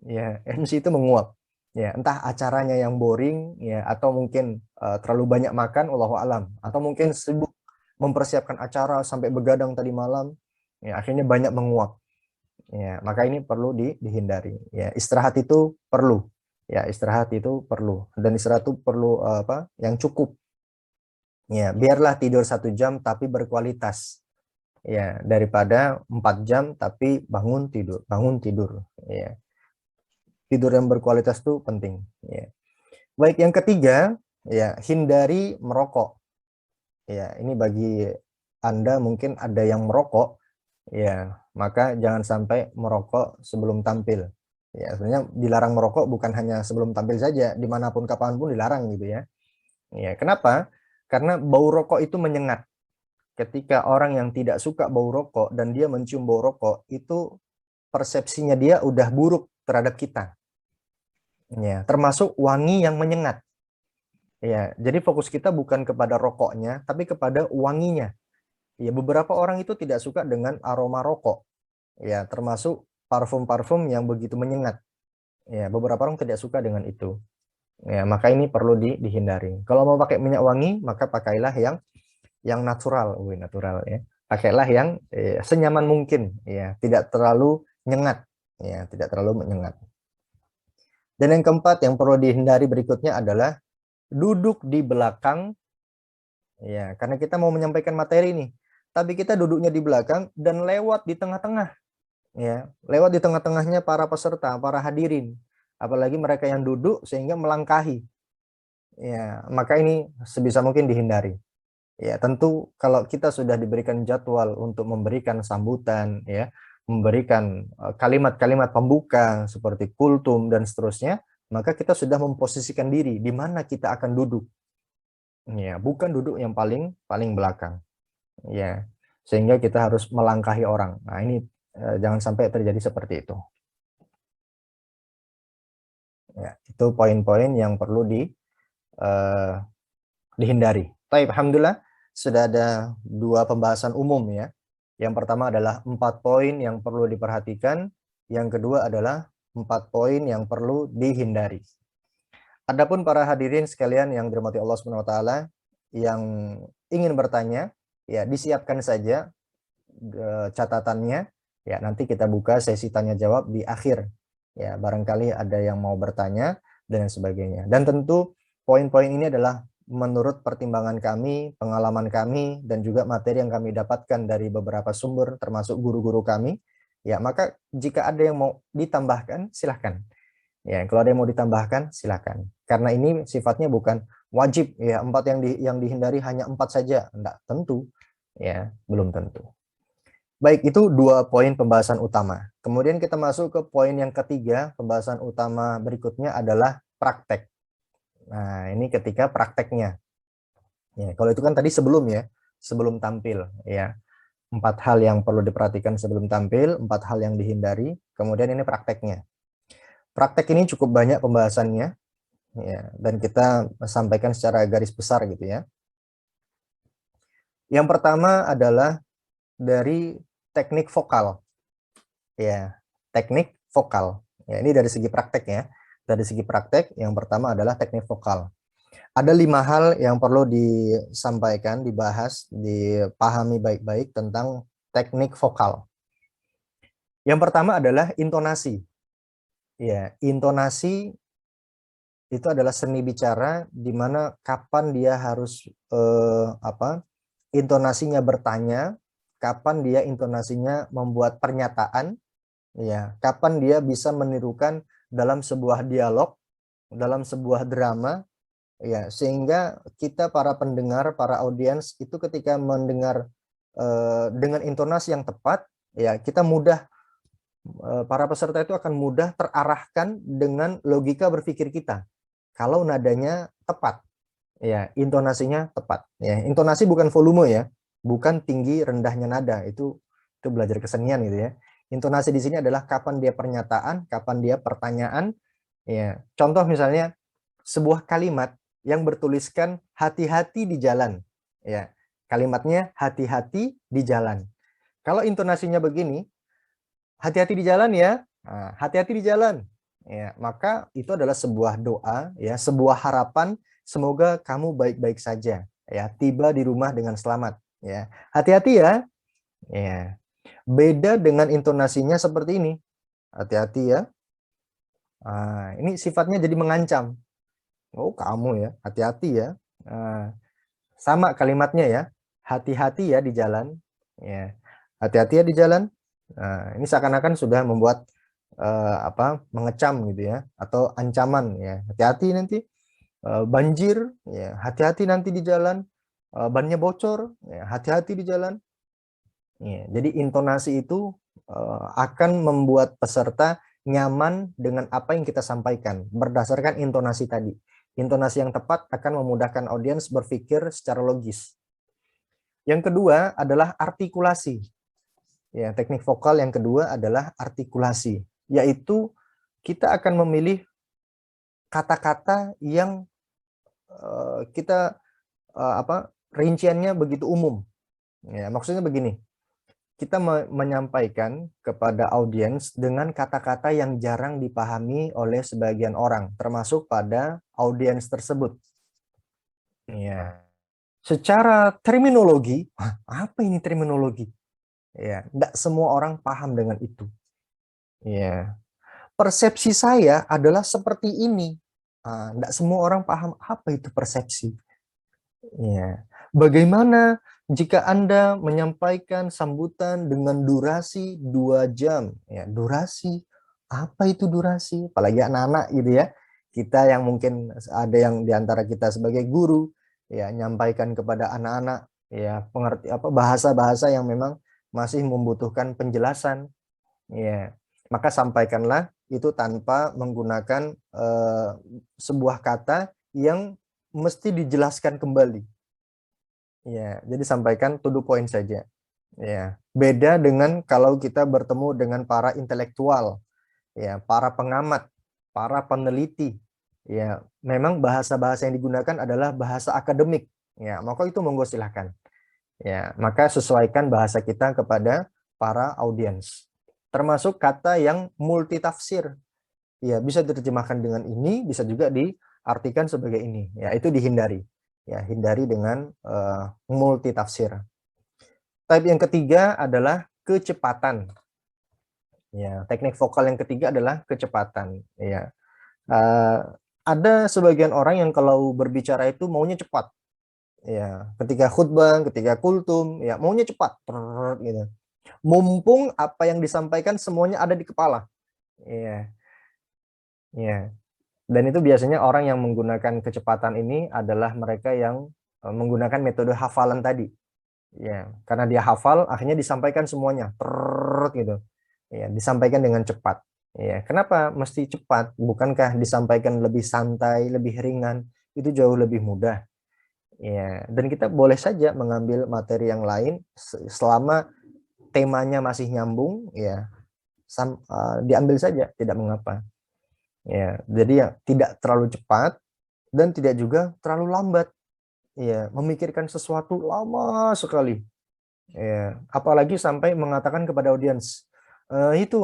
Ya, MC itu menguap. Ya, entah acaranya yang boring ya atau mungkin terlalu banyak makan wallahu alam atau mungkin sibuk mempersiapkan acara sampai begadang tadi malam. Ya, akhirnya banyak menguap. Ya, maka ini perlu dihindari. Ya, istirahat itu perlu. Ya, istirahat itu perlu. Dan istirahat itu perlu yang cukup. Ya, biarlah tidur 1 jam tapi berkualitas. Ya, daripada 4 jam tapi bangun tidur, bangun tidur. Ya, tidur yang berkualitas itu penting. Ya. Baik, yang ketiga, ya hindari merokok. Ya, ini bagi Anda mungkin ada yang merokok. Ya, maka jangan sampai merokok sebelum tampil. Ya, sebenarnya dilarang merokok bukan hanya sebelum tampil saja, dimanapun kapanpun dilarang gitu ya. Ya, kenapa? Karena bau rokok itu menyengat. Ketika orang yang tidak suka bau rokok dan dia mencium bau rokok, itu persepsinya dia udah buruk terhadap kita. Ya, termasuk wangi yang menyengat. Ya, jadi fokus kita bukan kepada rokoknya, tapi kepada wanginya. Ya, beberapa orang itu tidak suka dengan aroma rokok. Ya, termasuk parfum-parfum yang begitu menyengat. Ya, beberapa orang tidak suka dengan itu. Ya, maka ini perlu dihindari. Kalau mau pakai minyak wangi, maka pakailah yang natural, natural ya. Pakailah yang senyaman mungkin, ya, tidak terlalu nyengat, ya, tidak terlalu menyengat. Dan yang keempat yang perlu dihindari berikutnya adalah duduk di belakang, ya, karena kita mau menyampaikan materi nih, tapi kita duduknya di belakang dan lewat di tengah-tengah, ya, lewat di tengah-tengahnya para peserta, para hadirin, apalagi mereka yang duduk sehingga melangkahi, ya, maka ini sebisa mungkin dihindari. Ya, tentu kalau kita sudah diberikan jadwal untuk memberikan sambutan, ya, memberikan kalimat-kalimat pembuka seperti kultum dan seterusnya, maka kita sudah memposisikan diri di mana kita akan duduk. Ya, bukan duduk yang paling belakang. Ya, sehingga kita harus melangkahi orang. Nah, ini jangan sampai terjadi seperti itu. Ya, itu poin-poin yang perlu dihindari. Baik, alhamdulillah sudah ada 2 pembahasan umum ya. Yang pertama adalah 4 poin yang perlu diperhatikan. Yang kedua adalah 4 poin yang perlu dihindari. Adapun para hadirin sekalian yang dirahmati Allah Subhanahu wa taala yang ingin bertanya, ya disiapkan saja catatannya. Ya, nanti kita buka sesi tanya jawab di akhir. Ya, barangkali ada yang mau bertanya dan sebagainya. Dan tentu poin-poin ini adalah menurut pertimbangan kami, pengalaman kami, dan juga materi yang kami dapatkan dari beberapa sumber termasuk guru-guru kami. Ya, maka jika ada yang mau ditambahkan, silahkan. Ya, kalau ada yang mau ditambahkan, silakan. Karena ini sifatnya bukan wajib, ya 4 yang dihindari hanya 4 saja, enggak tentu, ya belum tentu. Baik, itu 2 poin pembahasan utama. Kemudian kita masuk ke poin yang ketiga, pembahasan utama berikutnya adalah praktek. Nah, ini ketika prakteknya. Ya, kalau itu kan tadi sebelum ya, sebelum tampil, ya. 4 hal yang perlu diperhatikan sebelum tampil, 4 hal yang dihindari, kemudian ini prakteknya. Praktek ini cukup banyak pembahasannya, ya, dan kita sampaikan secara garis besar gitu ya. Yang pertama adalah dari teknik vokal, ya, teknik vokal. Ya, ini dari segi praktek ya. Dari segi praktek, yang pertama adalah teknik vokal. Ada 5 hal yang perlu disampaikan, dibahas, dipahami baik-baik tentang teknik vokal. Yang pertama adalah intonasi. Ya, intonasi itu adalah seni bicara di mana kapan dia harus intonasinya bertanya, kapan dia intonasinya membuat pernyataan, ya, kapan dia bisa menirukan dalam sebuah dialog, dalam sebuah drama, ya, sehingga kita para pendengar, para audiens itu ketika mendengar dengan intonasi yang tepat, ya, kita mudah, para peserta itu akan mudah terarahkan dengan logika berpikir kita. Kalau nadanya tepat, ya, intonasinya tepat. Ya, intonasi bukan volume ya, bukan tinggi rendahnya nada, itu belajar kesenian gitu ya. Intonasi di sini adalah kapan dia pernyataan, kapan dia pertanyaan. Ya, contoh misalnya sebuah kalimat yang bertuliskan hati-hati di jalan. Ya, kalimatnya hati-hati di jalan. Kalau intonasinya begini, hati-hati di jalan ya, hati-hati di jalan. Ya, maka itu adalah sebuah doa, ya, sebuah harapan. Semoga kamu baik-baik saja, ya, tiba di rumah dengan selamat, ya. Hati-hati ya. Ya. Beda dengan intonasinya seperti ini. Hati-hati ya. Ini sifatnya jadi mengancam. Oh, kamu ya, hati-hati ya. Sama kalimatnya ya. Hati-hati ya di jalan. Ya. Hati-hati ya di jalan. Ini seakan-akan sudah membuat mengecam gitu ya, atau ancaman ya. Hati-hati nanti banjir, ya, hati-hati nanti di jalan, bannya bocor, ya, hati-hati di jalan. Ya, jadi intonasi itu akan membuat peserta nyaman dengan apa yang kita sampaikan berdasarkan intonasi tadi. Intonasi yang tepat akan memudahkan audiens berpikir secara logis. Yang kedua adalah artikulasi. Ya, teknik vokal yang kedua adalah artikulasi, yaitu kita akan memilih kata-kata yang kita rinciannya begitu umum. Ya, maksudnya begini, kita menyampaikan kepada audiens dengan kata-kata yang jarang dipahami oleh sebagian orang, termasuk pada audiens tersebut. Ya. Secara terminologi, apa ini terminologi? Ya, tidak semua orang paham dengan itu. Ya. Persepsi saya adalah seperti ini. Tidak semua orang paham apa itu persepsi. Ya. Bagaimana jika Anda menyampaikan sambutan dengan durasi 2 jam? Ya, durasi, apa itu durasi? Apalagi anak-anak gitu ya. Kita yang mungkin ada yang diantara kita sebagai guru, ya, nyampaikan kepada anak-anak, ya, pengerti bahasa-bahasa yang memang masih membutuhkan penjelasan. Ya, maka sampaikanlah itu tanpa menggunakan sebuah kata yang mesti dijelaskan kembali. Ya, jadi sampaikan to the point saja. Ya, beda dengan kalau kita bertemu dengan para intelektual, ya, para pengamat, para peneliti. Ya, memang bahasa-bahasa yang digunakan adalah bahasa akademik. Ya, maka itu monggo silahkan. Ya, maka sesuaikan bahasa kita kepada para audiens. Termasuk kata yang multitafsir. ya bisa diterjemahkan dengan ini, bisa juga diartikan sebagai ini. Ya, itu dihindari. Ya, hindari dengan multi tafsir. Type yang ketiga adalah kecepatan. Ya, teknik vokal yang ketiga adalah kecepatan. Ya, ada sebagian orang yang kalau berbicara itu maunya cepat. Ya, ketika khutbah, ketika kultum, ya maunya cepat, gitu. Mumpung apa yang disampaikan semuanya ada di kepala. Ya, ya. Dan itu biasanya orang yang menggunakan kecepatan ini adalah mereka yang menggunakan metode hafalan tadi. Ya, karena dia hafal, akhirnya disampaikan semuanya, gitu. Ya, disampaikan dengan cepat. Ya, kenapa mesti cepat? Bukankah disampaikan lebih santai, lebih ringan? Itu jauh lebih mudah. Ya, dan kita boleh saja mengambil materi yang lain selama temanya masih nyambung, ya, diambil saja, tidak mengapa. Ya, jadi ya tidak terlalu cepat dan tidak juga terlalu lambat. Ya, memikirkan sesuatu lama sekali. Ya, apalagi sampai mengatakan kepada audiens, itu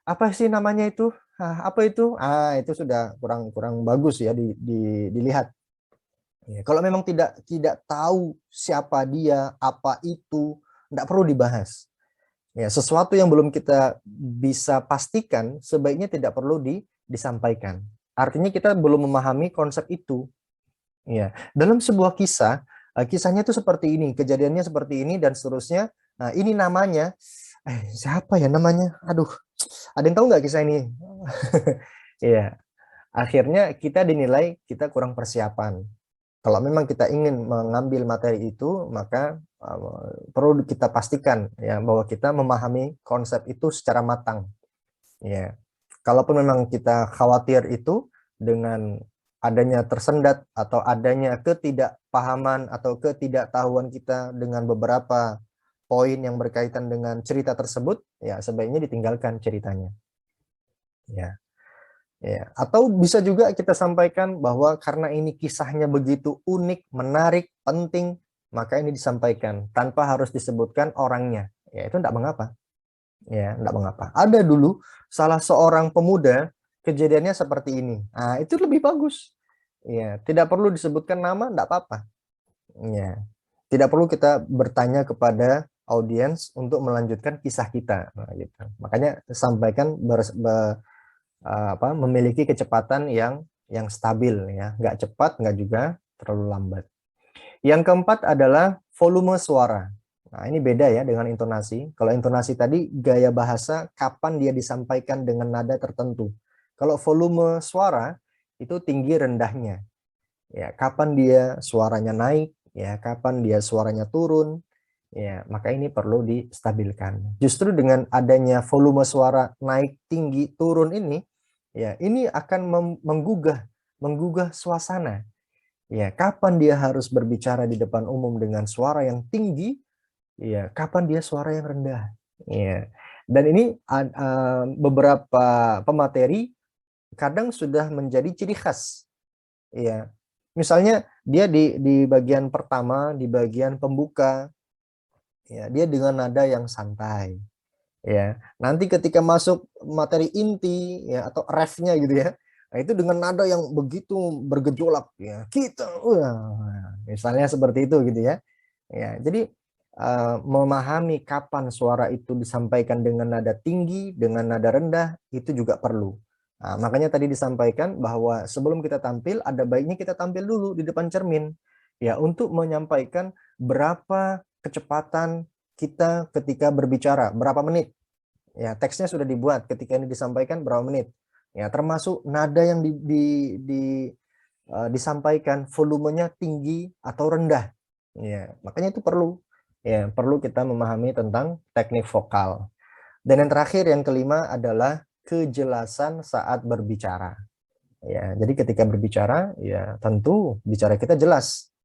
apa sih namanya itu? Apa itu? Itu sudah kurang kurang bagus ya dilihat. Ya, kalau memang tidak tahu siapa dia, apa itu, tidak perlu dibahas. Ya, sesuatu yang belum kita bisa pastikan sebaiknya tidak perlu disampaikan. Artinya kita belum memahami konsep itu. Ya, dalam sebuah kisah, kisahnya itu seperti ini, kejadiannya seperti ini dan seterusnya. Nah, ini namanya, siapa ya namanya? Aduh, ada yang tahu nggak kisah ini? Iya, akhirnya kita dinilai kita kurang persiapan. Kalau memang kita ingin mengambil materi itu, maka perlu kita pastikan ya bahwa kita memahami konsep itu secara matang. Ya, kalaupun memang kita khawatir itu dengan adanya tersendat atau adanya ketidakpahaman atau ketidaktahuan kita dengan beberapa poin yang berkaitan dengan cerita tersebut, ya sebaiknya ditinggalkan ceritanya. Ya. Ya, atau bisa juga kita sampaikan bahwa karena ini kisahnya begitu unik, menarik, penting, maka ini disampaikan tanpa harus disebutkan orangnya. Ya, itu tidak mengapa. Ya, tidak mengapa. Ada dulu salah seorang pemuda kejadiannya seperti ini. Nah, itu lebih bagus. Ya, tidak perlu disebutkan nama, tidak apa-apa. Ya, tidak perlu kita bertanya kepada audiens untuk melanjutkan kisah kita. Nah, gitu. Makanya sampaikan memiliki kecepatan yang stabil ya, nggak cepat nggak juga terlalu lambat. Yang keempat adalah volume suara. Nah, ini beda ya dengan intonasi. Kalau intonasi tadi gaya bahasa kapan dia disampaikan dengan nada tertentu. Kalau volume suara itu tinggi rendahnya. Ya, kapan dia suaranya naik, ya, kapan dia suaranya turun. Ya, maka ini perlu distabilkan. Justru dengan adanya volume suara naik, tinggi, turun ini, ya, ini akan menggugah suasana. Ya, kapan dia harus berbicara di depan umum dengan suara yang tinggi, ya, kapan dia suara yang rendah. Ya. Dan ini beberapa pemateri kadang sudah menjadi ciri khas. Ya. Misalnya dia di bagian pertama, di bagian pembuka, ya, dia dengan nada yang santai. Ya, nanti ketika masuk materi inti ya atau refnya gitu ya, nah itu dengan nada yang begitu bergejolak ya, kita misalnya seperti itu gitu ya. Ya, jadi memahami kapan suara itu disampaikan dengan nada tinggi, dengan nada rendah itu juga perlu. Nah, makanya tadi disampaikan bahwa sebelum kita tampil ada baiknya kita tampil dulu di depan cermin ya untuk menyampaikan berapa kecepatan kita ketika berbicara, berapa menit. Ya, teksnya sudah dibuat ketika ini disampaikan berapa menit. Ya, termasuk nada yang disampaikan volumenya tinggi atau rendah. Ya, makanya itu perlu. Ya, perlu kita memahami tentang teknik vokal. Dan yang terakhir yang kelima adalah kejelasan saat berbicara. Ya, jadi ketika berbicara ya tentu bicara kita jelas.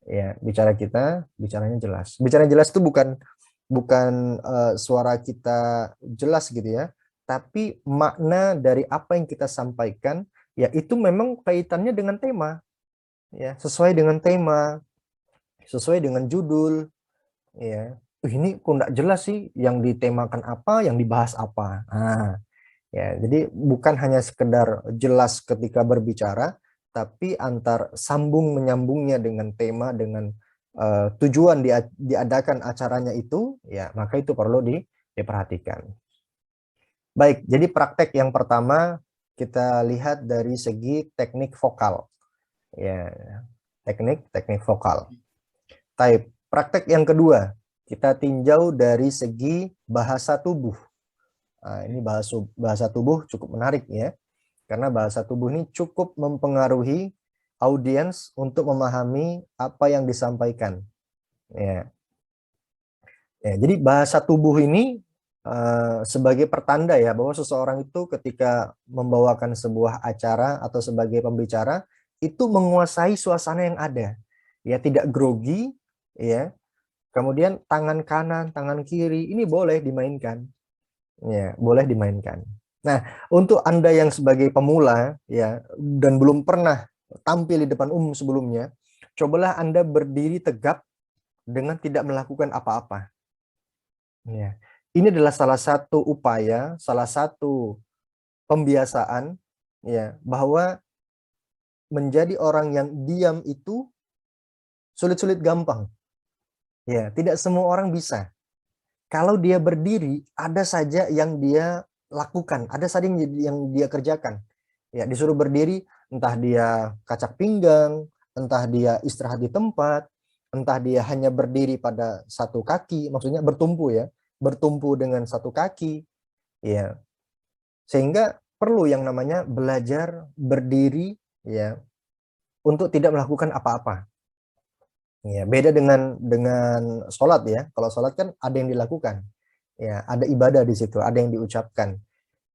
Ya, bicaranya jelas. Bicara jelas itu bukan suara kita jelas gitu ya, tapi makna dari apa yang kita sampaikan ya itu memang kaitannya dengan tema ya, sesuai dengan tema, sesuai dengan judul ya. Ini kok enggak jelas sih yang ditemakan apa, yang dibahas apa. Nah, Ya, jadi bukan hanya sekedar jelas ketika berbicara, tapi antar sambung menyambungnya dengan tema, dengan tujuan diadakan acaranya itu, ya maka itu perlu diperhatikan. Baik, jadi praktek yang pertama kita lihat dari segi teknik vokal. Ya, teknik vokal. Type. Praktek yang kedua, kita tinjau dari segi bahasa tubuh. Nah, ini bahasa tubuh cukup menarik ya, karena bahasa tubuh ini cukup mempengaruhi audiens untuk memahami apa yang disampaikan. Ya. Ya, jadi bahasa tubuh ini sebagai pertanda ya bahwa seseorang itu ketika membawakan sebuah acara atau sebagai pembicara itu menguasai suasana yang ada. Ya, tidak grogi ya. Kemudian tangan kanan, tangan kiri ini boleh dimainkan. Ya, boleh dimainkan. Nah, untuk Anda yang sebagai pemula ya dan belum pernah tampil di depan umum sebelumnya, cobalah Anda berdiri tegap dengan tidak melakukan apa-apa. Ya. Ini adalah salah satu upaya, salah satu pembiasaan ya bahwa menjadi orang yang diam itu sulit-sulit gampang. Ya, tidak semua orang bisa. Kalau dia berdiri, ada saja yang dia lakukan, ada saja yang dia kerjakan. Ya, disuruh berdiri, entah dia kacak pinggang, entah dia istirahat di tempat, entah dia hanya berdiri pada satu kaki, maksudnya bertumpu ya, bertumpu dengan satu kaki. Ya, sehingga perlu yang namanya belajar berdiri ya untuk tidak melakukan apa-apa. Ya, beda dengan sholat ya. Kalau sholat kan ada yang dilakukan. Ya, ada ibadah di situ, ada yang diucapkan.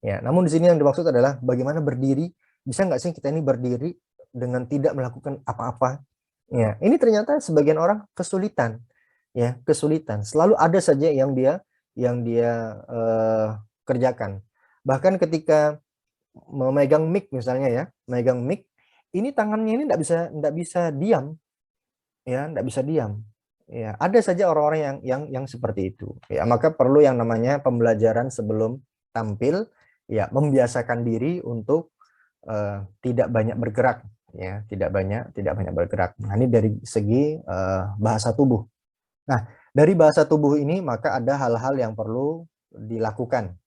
Ya, namun di sini yang dimaksud adalah bagaimana berdiri. Bisa nggak sih kita ini berdiri dengan tidak melakukan apa-apa? Ya, ini ternyata sebagian orang kesulitan. Ya, kesulitan. Selalu ada saja yang dia kerjakan. Bahkan ketika memegang mic misalnya ya, memegang mic, ini tangannya ini nggak bisa diam, ya, nggak bisa diam. Ya, ada saja orang-orang yang seperti itu. Ya, maka perlu yang namanya pembelajaran sebelum tampil, ya, membiasakan diri untuk tidak banyak bergerak, ya, tidak banyak bergerak. Nah, ini dari segi bahasa tubuh. Nah, dari bahasa tubuh ini maka ada hal-hal yang perlu dilakukan.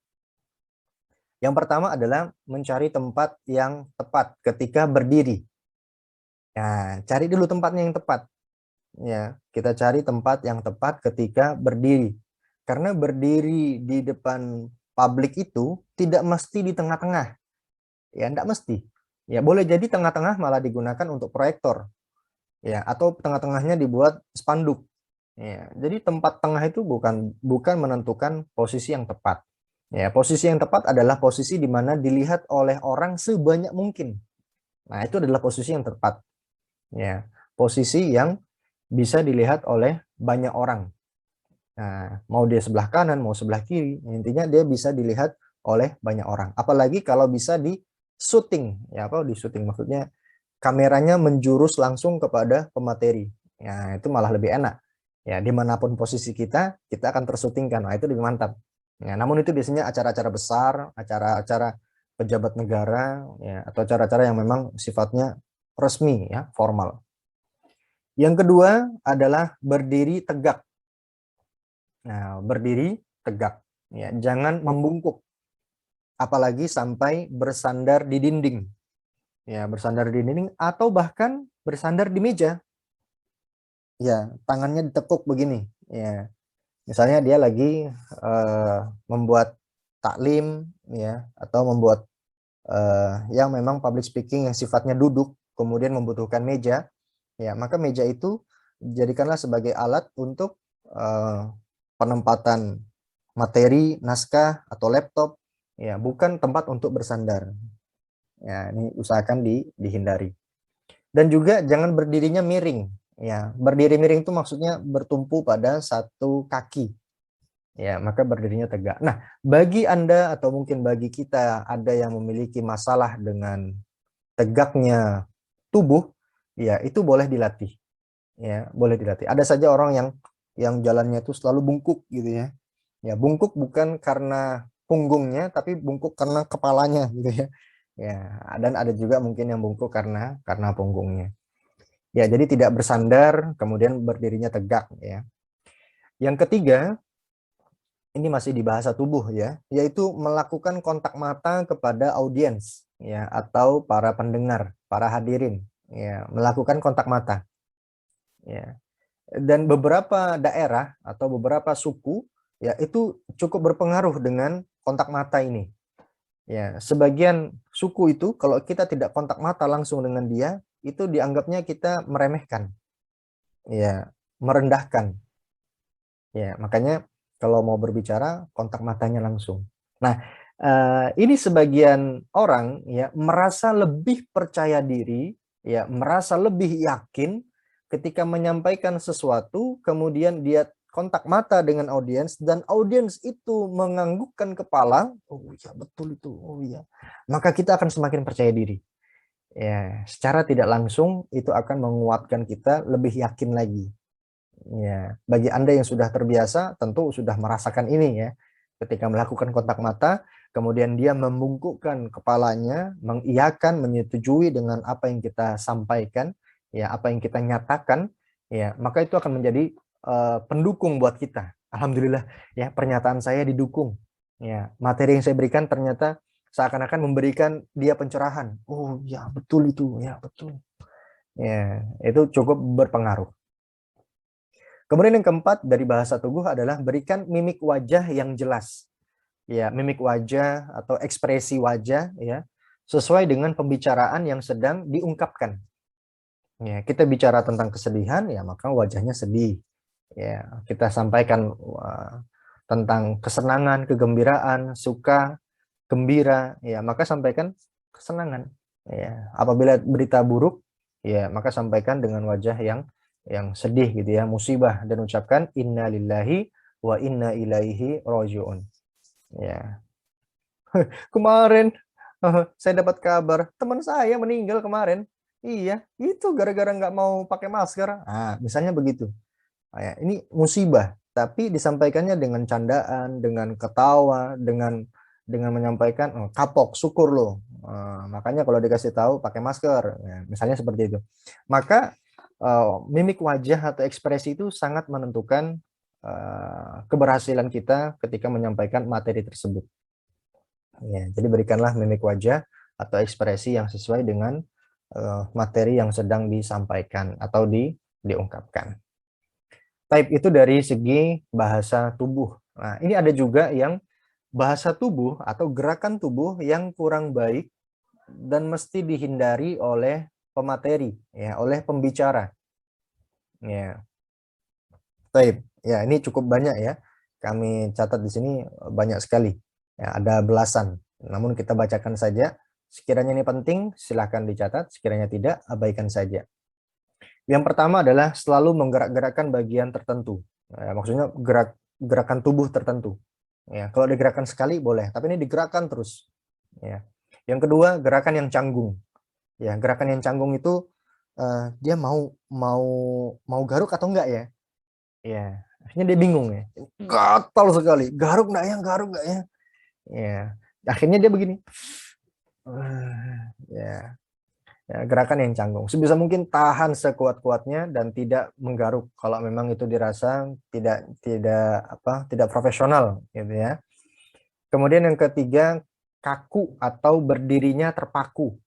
Yang pertama adalah mencari tempat yang tepat ketika berdiri. Nah, cari dulu tempatnya yang tepat. Ya, kita cari tempat yang tepat ketika berdiri. Karena berdiri di depan publik itu tidak mesti di tengah-tengah. Ya, enggak mesti. Ya, boleh jadi tengah-tengah malah digunakan untuk proyektor. Ya, atau tengah-tengahnya dibuat spanduk. Ya, jadi tempat tengah itu bukan menentukan posisi yang tepat. Ya, posisi yang tepat adalah posisi di mana dilihat oleh orang sebanyak mungkin. Nah, itu adalah posisi yang tepat. Ya, posisi yang bisa dilihat oleh banyak orang. Nah, mau dia sebelah kanan, mau sebelah kiri, intinya dia bisa dilihat oleh banyak orang. Apalagi kalau bisa di syuting, ya apa di syuting maksudnya kameranya menjurus langsung kepada pemateri. Ya, itu malah lebih enak. Ya, dimanapun posisi kita akan tersyutingkan. Nah, itu lebih mantap. Ya, namun itu biasanya acara-acara besar, acara-acara pejabat negara, ya, atau acara-acara yang memang sifatnya resmi, ya, formal. Yang kedua adalah berdiri tegak. Nah, berdiri tegak. Ya, jangan membungkuk. Apalagi sampai bersandar di dinding. Ya, bersandar di dinding atau bahkan bersandar di meja. Ya, tangannya ditekuk begini. Ya, misalnya dia lagi membuat taklim, ya, atau membuat yang memang public speaking yang sifatnya duduk, kemudian membutuhkan meja. Ya, maka meja itu jadikanlah sebagai alat untuk penempatan materi, naskah atau laptop, ya, bukan tempat untuk bersandar. Ya, ini usahakan dihindari. Dan juga jangan berdirinya miring. Ya, berdiri miring itu maksudnya bertumpu pada satu kaki. Ya, maka berdirinya tegak. Nah, bagi Anda atau mungkin bagi kita ada yang memiliki masalah dengan tegaknya tubuh, ya itu boleh dilatih. Ya, boleh dilatih. Ada saja orang yang jalannya itu selalu bungkuk gitu ya. Ya, bungkuk bukan karena punggungnya, tapi bungkuk karena kepalanya gitu ya. Ya, dan ada juga mungkin yang bungkuk karena punggungnya. Ya, jadi tidak bersandar, kemudian berdirinya tegak ya. Yang ketiga, ini masih di bahasa tubuh ya, yaitu melakukan kontak mata kepada audiens ya, atau para pendengar, para hadirin ya, melakukan kontak mata ya. Dan beberapa daerah atau beberapa suku ya itu cukup berpengaruh dengan kontak mata ini. Ya, sebagian suku itu kalau kita tidak kontak mata langsung dengan dia, itu dianggapnya kita meremehkan. Ya, merendahkan. Ya, makanya kalau mau berbicara kontak matanya langsung. Nah, ini sebagian orang ya merasa lebih percaya diri, ya, merasa lebih yakin ketika menyampaikan sesuatu, kemudian dia kontak mata dengan audiens dan audiens itu menganggukkan kepala, oh iya betul itu, oh iya. Maka kita akan semakin percaya diri. Ya, secara tidak langsung itu akan menguatkan kita lebih yakin lagi. Ya, bagi Anda yang sudah terbiasa tentu sudah merasakan ini ya. Ketika melakukan kontak mata, kemudian dia membungkukkan kepalanya, mengiyakan, menyetujui dengan apa yang kita sampaikan, ya, apa yang kita nyatakan, ya, maka itu akan menjadi pendukung buat kita. Alhamdulillah ya, pernyataan saya didukung. Ya, materi yang saya berikan ternyata seakan-akan memberikan dia pencerahan. Oh, ya betul itu, ya betul. Ya, itu cukup berpengaruh. Kemudian yang keempat dari bahasa tubuh adalah berikan mimik wajah yang jelas. Ya, mimik wajah atau ekspresi wajah ya, sesuai dengan pembicaraan yang sedang diungkapkan. Ya, kita bicara tentang kesedihan ya maka wajahnya sedih. Ya, kita sampaikan tentang kesenangan, kegembiraan, suka, gembira, ya maka sampaikan kesenangan. Ya, apabila berita buruk, ya maka sampaikan dengan wajah yang sedih gitu ya, musibah, dan ucapkan innalillahi wa inna ilaihi rajiun. Ya. Kemarin saya dapat kabar teman saya meninggal kemarin. Iya, itu gara-gara nggak mau pakai masker. Nah, misalnya begitu. Nah, ya, ini musibah, tapi disampaikannya dengan candaan, dengan ketawa, dengan menyampaikan kapok, syukur loh. Makanya kalau dikasih tahu pakai masker, ya, misalnya seperti itu. Maka mimik wajah atau ekspresi itu sangat menentukan keberhasilan kita ketika menyampaikan materi tersebut. Ya, jadi berikanlah mimik wajah atau ekspresi yang sesuai dengan materi yang sedang disampaikan atau diungkapkan. Type itu dari segi bahasa tubuh. Nah, ini ada juga yang bahasa tubuh atau gerakan tubuh yang kurang baik dan mesti dihindari oleh pemateri, ya, oleh pembicara. Ya, type. Ya, ini cukup banyak ya. Kami catat di sini banyak sekali. Ya, ada belasan. Namun kita bacakan saja. Sekiranya ini penting, silahkan dicatat. Sekiranya tidak, abaikan saja. Yang pertama adalah selalu menggerak-gerakkan bagian tertentu. Ya, maksudnya gerakan tubuh tertentu. Ya, kalau digerakkan sekali boleh, tapi ini digerakkan terus. Ya. Yang kedua, gerakan yang canggung. Ya, gerakan yang canggung itu dia mau garuk atau enggak ya? Ya, akhirnya dia bingung ya. Gatal sekali. Garuk enggak ya? Garuk enggak ya? Ya, akhirnya dia begini. Ya. Ya, gerakan yang canggung. Sebisa mungkin tahan sekuat-kuatnya dan tidak menggaruk kalau memang itu dirasa tidak profesional gitu ya. Kemudian yang ketiga, kaku atau berdirinya terpaku.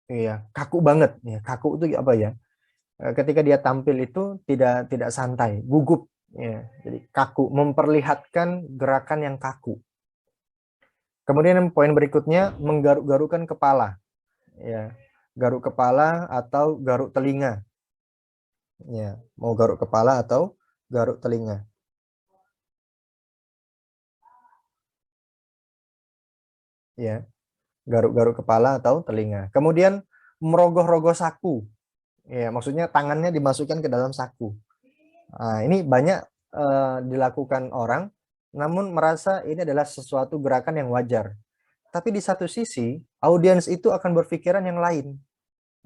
Iya, kaku banget ya. Kaku itu apa ya? Ketika dia tampil itu tidak santai, gugup ya. Jadi kaku, memperlihatkan gerakan yang kaku. Kemudian yang poin berikutnya, menggaruk-garukan kepala. Ya, garuk kepala atau garuk telinga. Ya, mau garuk kepala atau garuk telinga. Ya, garuk-garuk kepala atau telinga. Kemudian merogoh-rogoh saku. Ya, maksudnya tangannya dimasukkan ke dalam saku. Nah, ini banyak dilakukan orang, namun merasa ini adalah sesuatu gerakan yang wajar. Tapi di satu sisi, audiens itu akan berpikiran yang lain.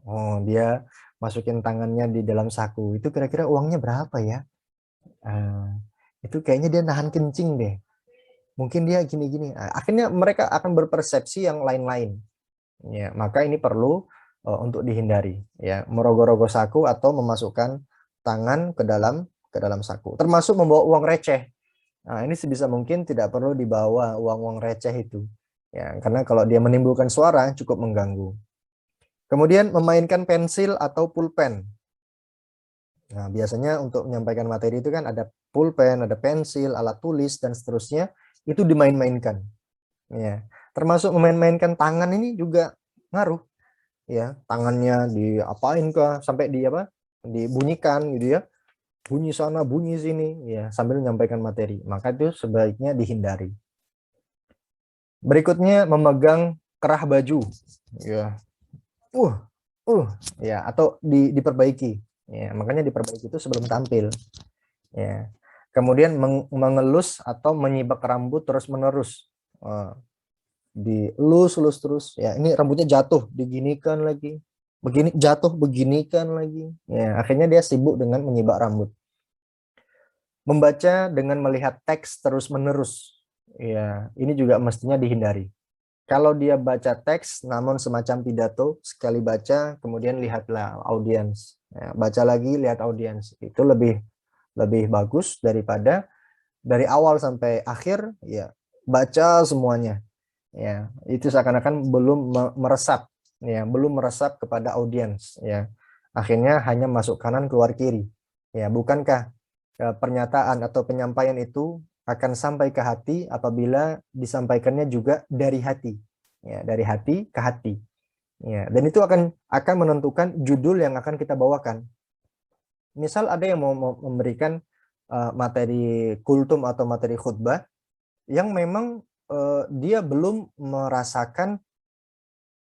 Oh, dia masukin tangannya di dalam saku. Itu kira-kira uangnya berapa ya? Itu kayaknya dia nahan kencing deh. mungkin dia gini-gini. Nah, akhirnya mereka akan berpersepsi yang lain-lain. Ya, maka ini perlu untuk dihindari. Ya, merogoh-rogoh saku atau memasukkan tangan ke dalam saku. Termasuk membawa uang receh. Nah, ini sebisa mungkin tidak perlu dibawa uang-uang receh itu. Ya, karena kalau dia menimbulkan suara cukup mengganggu. Kemudian memainkan pensil atau pulpen. Nah, biasanya untuk menyampaikan materi itu kan ada pulpen, ada pensil, alat tulis, dan seterusnya, itu dimain-mainkan. Ya. Termasuk memain-mainkan tangan ini juga ngaruh. Ya, tangannya diapain kah, sampai di apa? Dibunyikan gitu ya. Bunyi sana, bunyi sini, ya, sambil menyampaikan materi. Maka itu sebaiknya dihindari. Berikutnya memegang kerah baju. Ya. Uh, ya, atau diperbaiki. Ya, makanya diperbaiki itu sebelum tampil. Ya. Kemudian mengelus atau menyibak rambut terus-menerus. Dilus terus. Ya, ini rambutnya jatuh, diginikan lagi. Begini jatuh, beginikan lagi. Ya, akhirnya dia sibuk dengan menyibak rambut. Membaca dengan melihat teks terus-menerus. Ya, ini juga mestinya dihindari. Kalau dia baca teks namun semacam pidato, sekali baca kemudian lihatlah audiens. Ya, baca lagi, lihat audiens. Itu lebih bagus daripada dari awal sampai akhir ya baca semuanya. Ya, itu seakan-akan belum meresap, ya, belum meresap kepada audiens, ya. Akhirnya hanya masuk kanan keluar kiri. Ya, bukankah pernyataan atau penyampaian itu akan sampai ke hati apabila disampaikannya juga dari hati. Ya, dari hati ke hati. Ya, dan itu akan menentukan judul yang akan kita bawakan. Misal ada yang mau memberikan materi kultum atau materi khutbah yang memang dia belum merasakan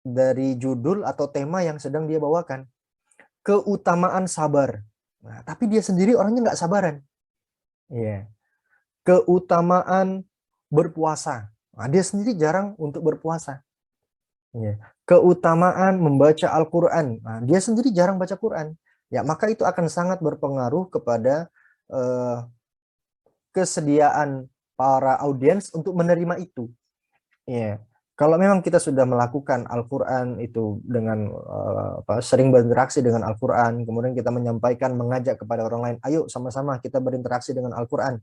dari judul atau tema yang sedang dia bawakan. Keutamaan sabar. Nah, tapi dia sendiri orangnya nggak sabaran. Iya. Keutamaan berpuasa. Nah, dia sendiri jarang untuk berpuasa. Iya. Keutamaan membaca Al-Quran. Nah, dia sendiri jarang baca Quran. Ya, maka itu akan sangat berpengaruh kepada kesediaan para audiens untuk menerima itu. Ya. Kalau memang kita sudah melakukan Al-Quran itu dengan sering berinteraksi dengan Al-Quran, kemudian kita menyampaikan, mengajak kepada orang lain, ayo sama-sama kita berinteraksi dengan Al-Quran.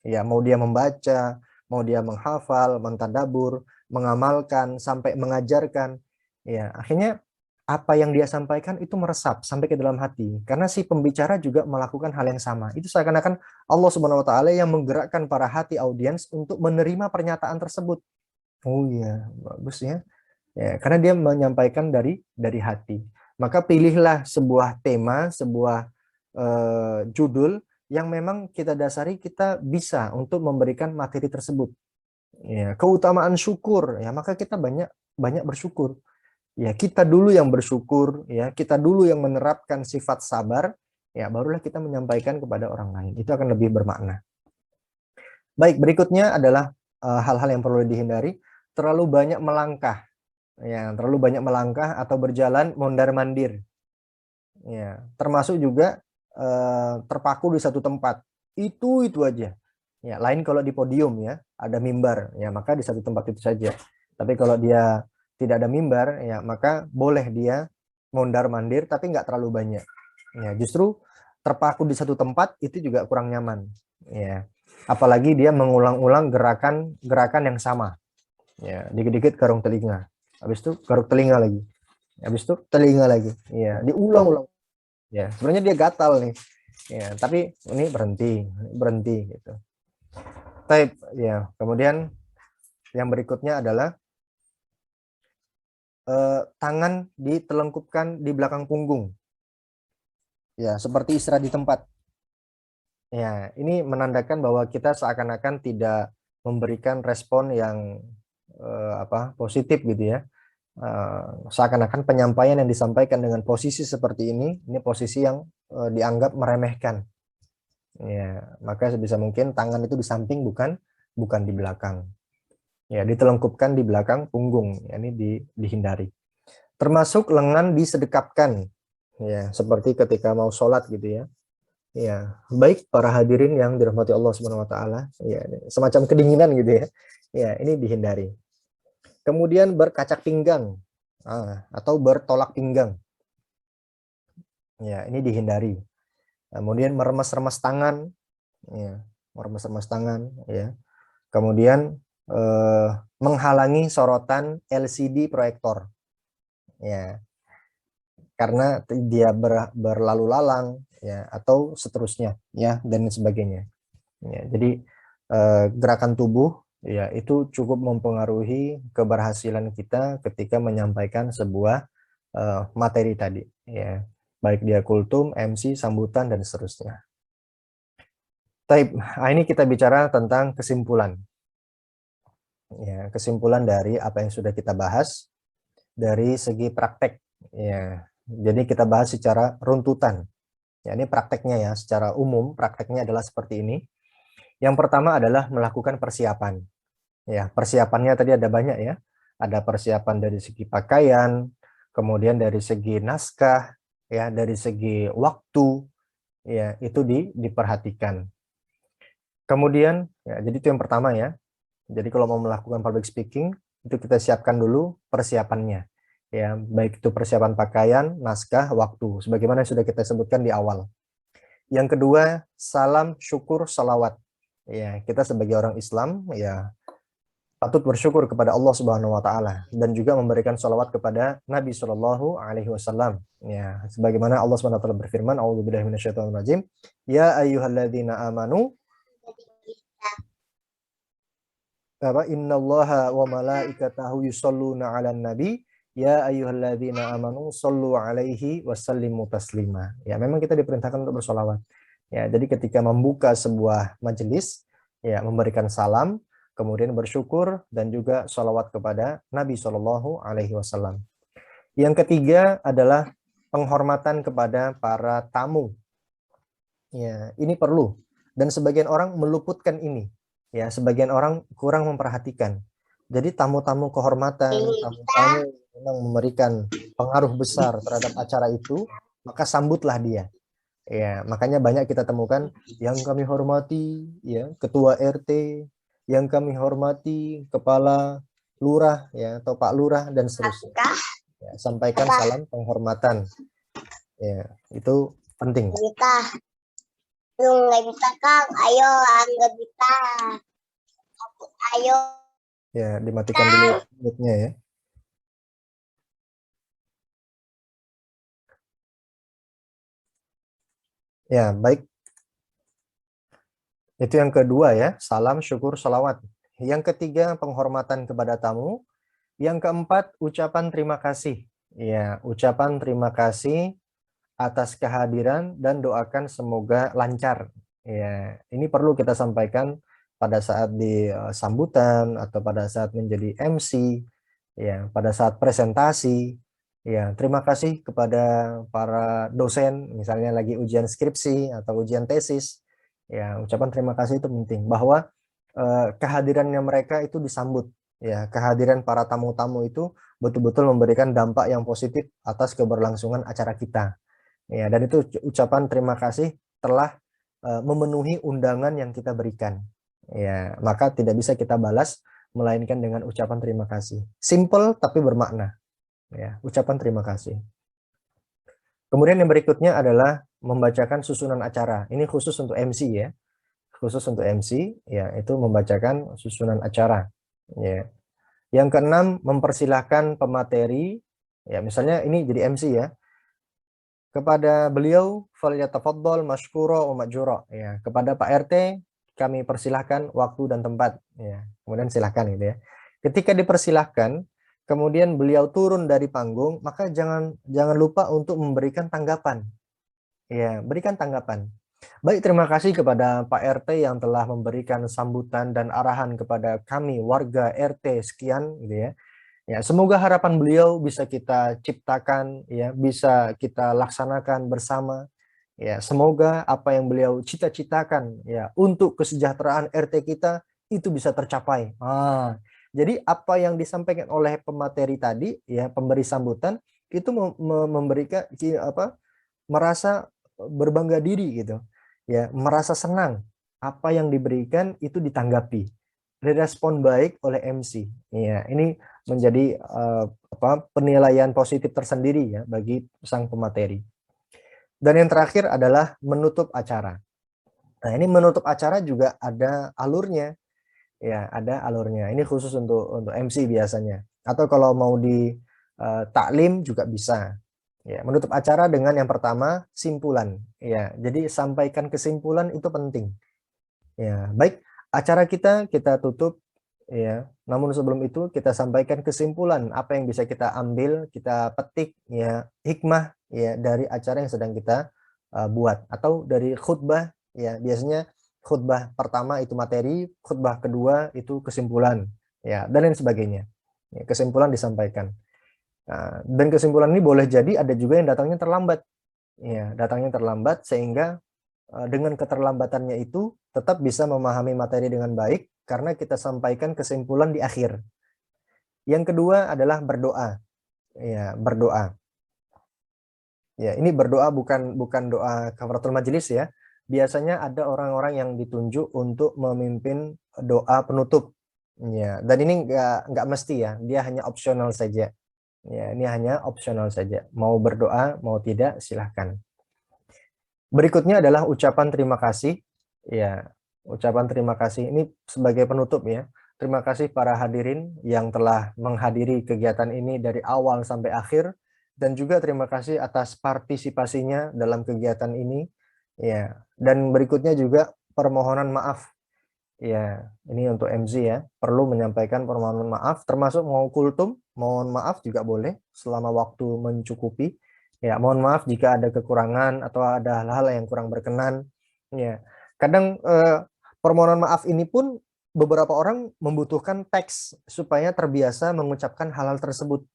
Ya, mau dia membaca, mau dia menghafal, mentadabur, mengamalkan, sampai mengajarkan. Ya, akhirnya apa yang dia sampaikan itu meresap sampai ke dalam hati. Karena si pembicara juga melakukan hal yang sama. Itu seakan-akan Allah Subhanahu wa taala yang menggerakkan para hati audiens untuk menerima pernyataan tersebut. Oh iya, bagus ya. Ya, karena dia menyampaikan dari hati. Maka pilihlah sebuah tema, sebuah judul yang memang kita dasari kita bisa untuk memberikan materi tersebut. Ya, keutamaan syukur, ya maka kita banyak bersyukur. Ya, kita dulu yang bersyukur, ya kita dulu yang menerapkan sifat sabar, ya barulah kita menyampaikan kepada orang lain. Itu akan lebih bermakna. Baik, berikutnya adalah hal-hal yang perlu dihindari. Terlalu banyak melangkah, ya terlalu banyak melangkah atau berjalan mondar-mandir, ya termasuk juga terpaku di satu tempat, itu aja, ya lain kalau di podium ya ada mimbar, ya maka di satu tempat itu saja. Tapi kalau dia tidak ada mimbar, ya maka boleh dia mondar-mandir tapi nggak terlalu banyak, ya justru terpaku di satu tempat itu juga kurang nyaman, ya apalagi dia mengulang-ulang gerakan yang sama. Ya, dikit-dikit garuk telinga. Habis itu garuk telinga lagi. Habis itu telinga lagi. Ya, diulang-ulang. Ya, sebenarnya dia gatal nih. Ya, tapi ini berhenti gitu. Type ya. Kemudian yang berikutnya adalah tangan ditelengkupkan di belakang punggung. Ya, seperti istirahat di tempat. Ya, ini menandakan bahwa kita seakan-akan tidak memberikan respon yang positif gitu ya. Seakan-akan penyampaian yang disampaikan dengan posisi seperti ini posisi yang dianggap meremehkan. Ya, maka sebisa mungkin tangan itu di samping bukan di belakang. Ya, ditelengkupkan di belakang punggung. Ya, ini dihindari. Termasuk lengan disedekapkan. Ya, seperti ketika mau sholat gitu ya. Ya, baik para hadirin yang dirahmati Allah Subhanahu wa taala, ya, semacam kedinginan gitu ya. Ya, ini dihindari. Kemudian berkacak pinggang atau bertolak pinggang. Ya, ini dihindari. Kemudian meremas-remas tangan, ya, meremas-remas tangan, ya. Kemudian menghalangi sorotan LCD proyektor, ya, karena dia berlalu lalang, ya, atau seterusnya, ya, dan sebagainya. Ya, jadi gerakan tubuh, ya, itu cukup mempengaruhi keberhasilan kita ketika menyampaikan sebuah materi tadi, ya, baik dia kultum, MC, sambutan, dan seterusnya. Baik, ini kita bicara tentang kesimpulan. Ya, kesimpulan dari apa yang sudah kita bahas dari segi praktek. Ya, jadi kita bahas secara runtutan. Ya, ini prakteknya ya, secara umum prakteknya adalah seperti ini. Yang pertama adalah melakukan persiapan. Ya, persiapannya tadi ada banyak ya. Ada persiapan dari segi pakaian, kemudian dari segi naskah, ya, dari segi waktu, ya, itu diperhatikan. Kemudian, ya, jadi itu yang pertama ya. Jadi kalau mau melakukan public speaking, itu kita siapkan dulu persiapannya. Ya, baik itu persiapan pakaian, naskah, waktu, sebagaimana yang sudah kita sebutkan di awal. Yang kedua, salam, syukur, salawat. Ya, kita sebagai orang Islam, ya, patut bersyukur kepada Allah Subhanahu wa taala dan juga memberikan salawat kepada Nabi Shallallahu alaihi wasallam. Ya, sebagaimana Allah Subhanahu wa taala berfirman, "A'udzubillahi minasyaitonirrajim. Ya ayyuhalladzina amanu innallaha wa malaikatahu yusholluna 'alan nabi ya ayyuhalladzina amanu shollu 'alaihi wasallimu taslima." Ya, memang kita diperintahkan untuk bersolawat. Ya, jadi ketika membuka sebuah majelis, ya, memberikan salam, kemudian bersyukur dan juga sholawat kepada Nabi Shallallahu alaihi wasallam. Yang ketiga adalah penghormatan kepada para tamu. Ya, ini perlu dan sebagian orang meluputkan ini. Ya, sebagian orang kurang memperhatikan. Jadi tamu-tamu kehormatan, tamu-tamu yang memberikan pengaruh besar terhadap acara itu, maka sambutlah dia. Ya, makanya banyak kita temukan yang kami hormati, ya, ketua RT, yang kami hormati kepala lurah, ya, atau Pak Lurah dan seterusnya. Ya, sampaikan salam penghormatan. Ya, itu penting. Nggak bisa Kang, ayo nggak bisa. Ayo. Ya, dimatikan dulu mic-nya ya. Ya, baik. Itu yang kedua ya, salam, syukur, salawat. Yang ketiga, penghormatan kepada tamu. Yang keempat, ucapan terima kasih. Ya, ucapan terima kasih atas kehadiran dan doakan semoga lancar. Ya, ini perlu kita sampaikan pada saat di sambutan atau pada saat menjadi MC, ya, pada saat presentasi. Ya, terima kasih kepada para dosen, misalnya lagi ujian skripsi atau ujian tesis. Ya, ucapan terima kasih itu penting bahwa kehadirannya mereka itu disambut. Ya, kehadiran para tamu-tamu itu betul-betul memberikan dampak yang positif atas keberlangsungan acara kita. Ya, dan itu ucapan terima kasih telah memenuhi undangan yang kita berikan. Ya, maka tidak bisa kita balas melainkan dengan ucapan terima kasih. Simple tapi bermakna. Ya, ucapan terima kasih. Kemudian yang berikutnya adalah membacakan susunan acara. Ini khusus untuk MC ya. Khusus untuk MC, ya, itu membacakan susunan acara. Ya. Yang keenam, mempersilahkan pemateri, ya, misalnya ini jadi MC ya. Kepada beliau, falyatafaddal masykura wa ma'jura. Ya, kepada Pak RT kami persilahkan waktu dan tempat. Ya, kemudian silahkan gitu ya. Ketika dipersilahkan, kemudian beliau turun dari panggung, maka jangan lupa untuk memberikan tanggapan. Ya, berikan tanggapan. Baik, terima kasih kepada Pak RT yang telah memberikan sambutan dan arahan kepada kami warga RT sekian gitu ya. Ya, semoga harapan beliau bisa kita ciptakan, ya, bisa kita laksanakan bersama. Ya, semoga apa yang beliau cita-citakan, ya, untuk kesejahteraan RT kita itu bisa tercapai. Jadi apa yang disampaikan oleh pemateri tadi, ya, pemberi sambutan itu memberikan merasa berbangga diri gitu. ya, merasa senang apa yang diberikan itu ditanggapi, direspon baik oleh MC. Ya, ini menjadi penilaian positif tersendiri ya bagi sang pemateri. Dan yang terakhir adalah menutup acara. Nah, ini menutup acara juga ada alurnya. Ya, ada alurnya. Ini khusus untuk MC biasanya. Atau kalau mau di taklim juga bisa. Ya, menutup acara dengan yang pertama simpulan. Ya, jadi sampaikan kesimpulan itu penting. Ya, baik, acara kita tutup ya. Namun sebelum itu kita sampaikan kesimpulan apa yang bisa kita ambil, kita petik ya, hikmah ya dari acara yang sedang kita buat atau dari khutbah ya. Biasanya khutbah pertama itu materi, khutbah kedua itu kesimpulan ya, dan lain sebagainya. Ya, kesimpulan disampaikan. Nah, dan kesimpulan ini boleh jadi ada juga yang datangnya terlambat. Ya, datangnya terlambat sehingga dengan keterlambatannya itu tetap bisa memahami materi dengan baik karena kita sampaikan kesimpulan di akhir. Yang kedua adalah berdoa. Ya, berdoa. Ya, ini berdoa bukan doa kafaratul majelis ya. Biasanya ada orang-orang yang ditunjuk untuk memimpin doa penutup. Ya, dan ini nggak mesti ya, dia hanya opsional saja. Ya, ini hanya opsional saja. Mau berdoa, mau tidak, silahkan. Berikutnya adalah ucapan terima kasih. Ya, ucapan terima kasih ini sebagai penutup ya. Terima kasih para hadirin yang telah menghadiri kegiatan ini dari awal sampai akhir, dan juga terima kasih atas partisipasinya dalam kegiatan ini. Ya, dan berikutnya juga permohonan maaf. Ya, ini untuk MC ya, perlu menyampaikan permohonan maaf, termasuk mau kultum, mohon maaf juga boleh selama waktu mencukupi. Ya, mohon maaf jika ada kekurangan atau ada hal-hal yang kurang berkenan. Ya, kadang permohonan maaf ini pun beberapa orang membutuhkan teks supaya terbiasa mengucapkan hal-hal tersebut.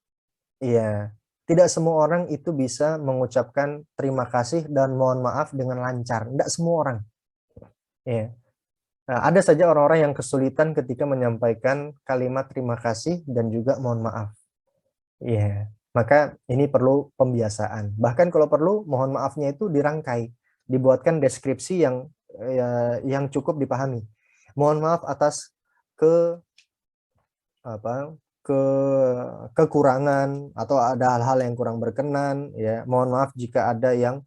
Iya, tidak semua orang itu bisa mengucapkan terima kasih dan mohon maaf dengan lancar. Tidak semua orang. Iya. Nah, ada saja orang-orang yang kesulitan ketika menyampaikan kalimat terima kasih dan juga mohon maaf. Iya, maka ini perlu pembiasaan. Bahkan kalau perlu mohon maafnya itu dirangkai, dibuatkan deskripsi yang cukup dipahami. Mohon maaf atas ke apa ke kekurangan atau ada hal-hal yang kurang berkenan ya. Mohon maaf jika ada yang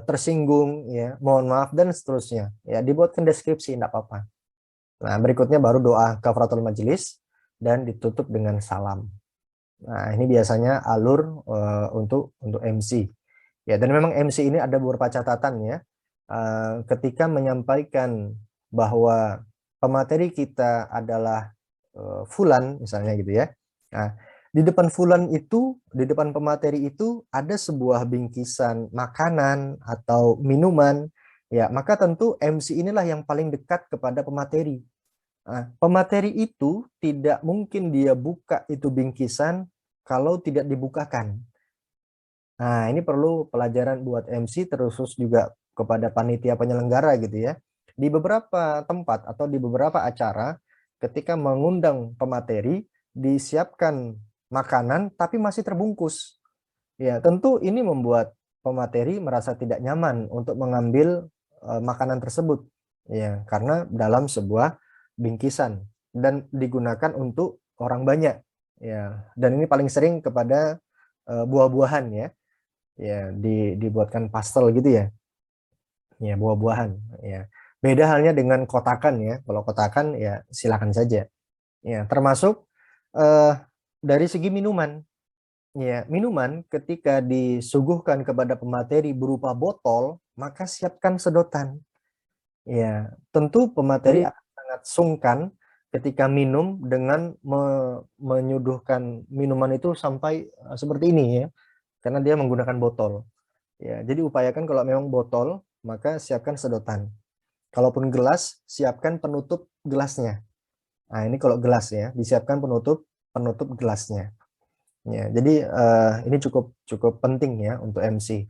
tersinggung ya. Mohon maaf dan seterusnya. Ya, dibuatkan deskripsi tidak apa-apa. Nah, berikutnya baru doa kafaratul majelis dan ditutup dengan salam. Nah, ini biasanya alur untuk MC. Ya, dan memang MC ini ada beberapa catatan ya. Ketika menyampaikan bahwa pemateri kita adalah fulan misalnya gitu ya. Nah, di depan fulan itu, di depan pemateri itu ada sebuah bingkisan makanan atau minuman. Ya, maka tentu MC inilah yang paling dekat kepada pemateri. Nah, pemateri itu tidak mungkin dia buka itu bingkisan kalau tidak dibukakan. Nah, ini perlu pelajaran buat MC terkhusus juga kepada panitia penyelenggara gitu ya. Di beberapa tempat atau di beberapa acara ketika mengundang pemateri disiapkan makanan tapi masih terbungkus. Ya, tentu ini membuat pemateri merasa tidak nyaman untuk mengambil makanan tersebut. Ya, karena dalam sebuah bingkisan dan digunakan untuk orang banyak. Ya, dan ini paling sering kepada buah-buahan ya. Ya, dibuatkan pastel gitu ya. Ya, buah-buahan ya. Beda halnya dengan kotakan ya. Kalau kotakan ya silakan saja. Ya, termasuk dari segi minuman. Ya, minuman ketika disuguhkan kepada pemateri berupa botol, maka siapkan sedotan. Ya, tentu pemateri akan sangat sungkan ketika minum dengan menyuduhkan minuman itu sampai seperti ini ya, karena dia menggunakan botol. Ya, jadi upayakan kalau memang botol, maka siapkan sedotan. Kalaupun gelas, siapkan penutup gelasnya. Nah, ini kalau gelas ya, disiapkan penutup gelasnya. Ya, jadi ini cukup penting ya untuk MC.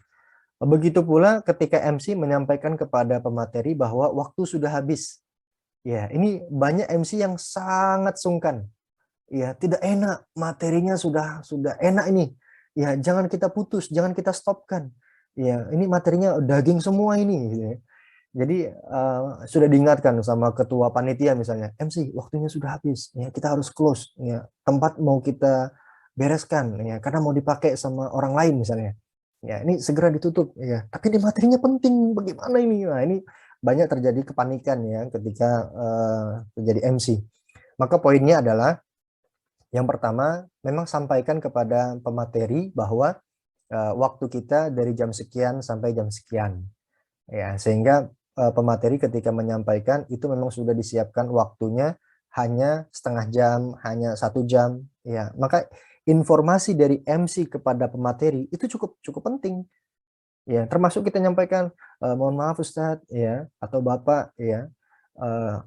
Begitu pula ketika MC menyampaikan kepada pemateri bahwa waktu sudah habis. Ya, ini banyak MC yang sangat sungkan. Ya, tidak enak, materinya sudah enak ini. Ya, jangan kita putus, jangan kita stopkan. Ya, ini materinya daging semua ini gitu ya. Jadi sudah diingatkan sama ketua panitia misalnya, MC waktunya sudah habis, ya kita harus close, ya tempat mau kita bereskan, ya karena mau dipakai sama orang lain misalnya, ya ini segera ditutup, ya tapi ini materinya penting, bagaimana ini? Nah ini banyak terjadi kepanikan ya ketika terjadi MC. Maka poinnya adalah yang pertama, memang sampaikan kepada pemateri bahwa waktu kita dari jam sekian sampai jam sekian. Ya, sehingga pemateri ketika menyampaikan itu memang sudah disiapkan waktunya hanya setengah jam, hanya 1 jam. Ya, maka informasi dari MC kepada pemateri itu cukup penting. Ya, termasuk kita nyampaikan, mohon maaf Ustadz, ya, atau Bapak, ya,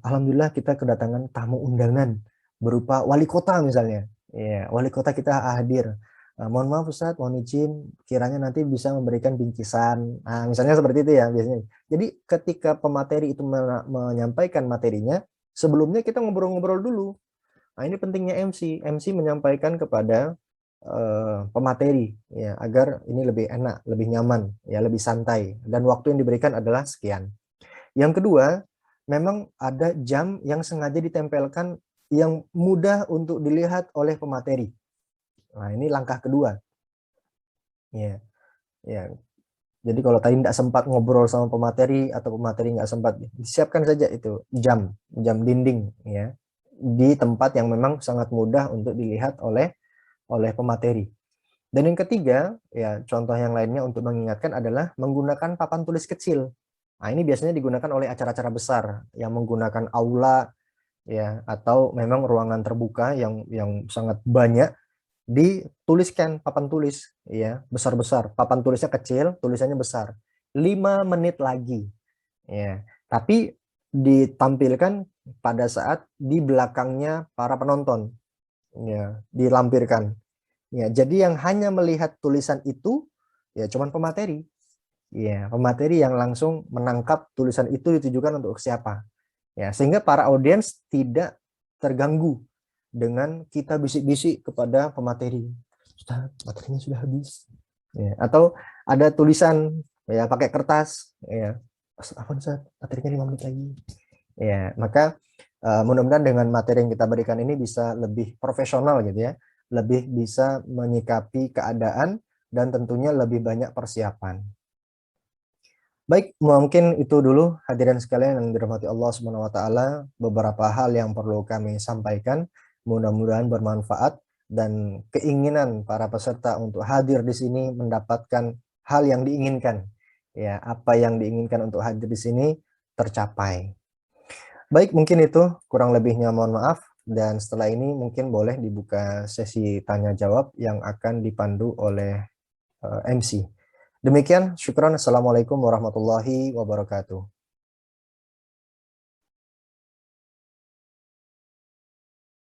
alhamdulillah kita kedatangan tamu undangan berupa wali kota misalnya, ya, wali kota kita hadir. Mohon maaf Ustadz, mohon izin, kiranya nanti bisa memberikan bingkisan. Nah, misalnya seperti itu ya biasanya. Jadi ketika pemateri itu menyampaikan materinya, sebelumnya kita ngobrol-ngobrol dulu. Nah, ini pentingnya MC. MC menyampaikan kepada pemateri ya agar ini lebih enak, lebih nyaman, ya lebih santai dan waktu yang diberikan adalah sekian. Yang kedua, memang ada jam yang sengaja ditempelkan yang mudah untuk dilihat oleh pemateri. Nah, ini langkah kedua. Ya, ya. Jadi kalau tadi tidak sempat ngobrol sama pemateri atau pemateri nggak sempat, disiapkan saja itu jam dinding ya di tempat yang memang sangat mudah untuk dilihat oleh pemateri. Dan yang ketiga, ya contoh yang lainnya untuk mengingatkan adalah menggunakan papan tulis kecil. Nah, ini biasanya digunakan oleh acara-acara besar yang menggunakan aula ya atau memang ruangan terbuka yang sangat banyak, dituliskan papan tulis ya, besar-besar. Papan tulisnya kecil, tulisannya besar. 5 menit lagi. Ya. Tapi ditampilkan pada saat di belakangnya para penonton. Ya, dilampirkan. Ya, jadi yang hanya melihat tulisan itu ya cuman pemateri. Ya, pemateri yang langsung menangkap tulisan itu ditujukan untuk siapa. Ya, sehingga para audiens tidak terganggu dengan kita bisik-bisik kepada pemateri. Ustaz, materinya sudah habis. Ya, atau ada tulisan ya pakai kertas ya. Apa Ustaz, materinya 5 menit lagi. Ya, maka mudah-mudahan dengan materi yang kita berikan ini bisa lebih profesional gitu ya, lebih bisa menyikapi keadaan dan tentunya lebih banyak persiapan. Baik, mungkin itu dulu hadirin sekalian yang dirahmati Allah Subhanahu wa taala, beberapa hal yang perlu kami sampaikan, mudah-mudahan bermanfaat dan keinginan para peserta untuk hadir di sini mendapatkan hal yang diinginkan. Ya, apa yang diinginkan untuk hadir di sini tercapai. Baik, mungkin itu kurang lebihnya mohon maaf dan setelah ini mungkin boleh dibuka sesi tanya jawab yang akan dipandu oleh MC. Demikian, syukran. Assalamualaikum warahmatullahi wabarakatuh.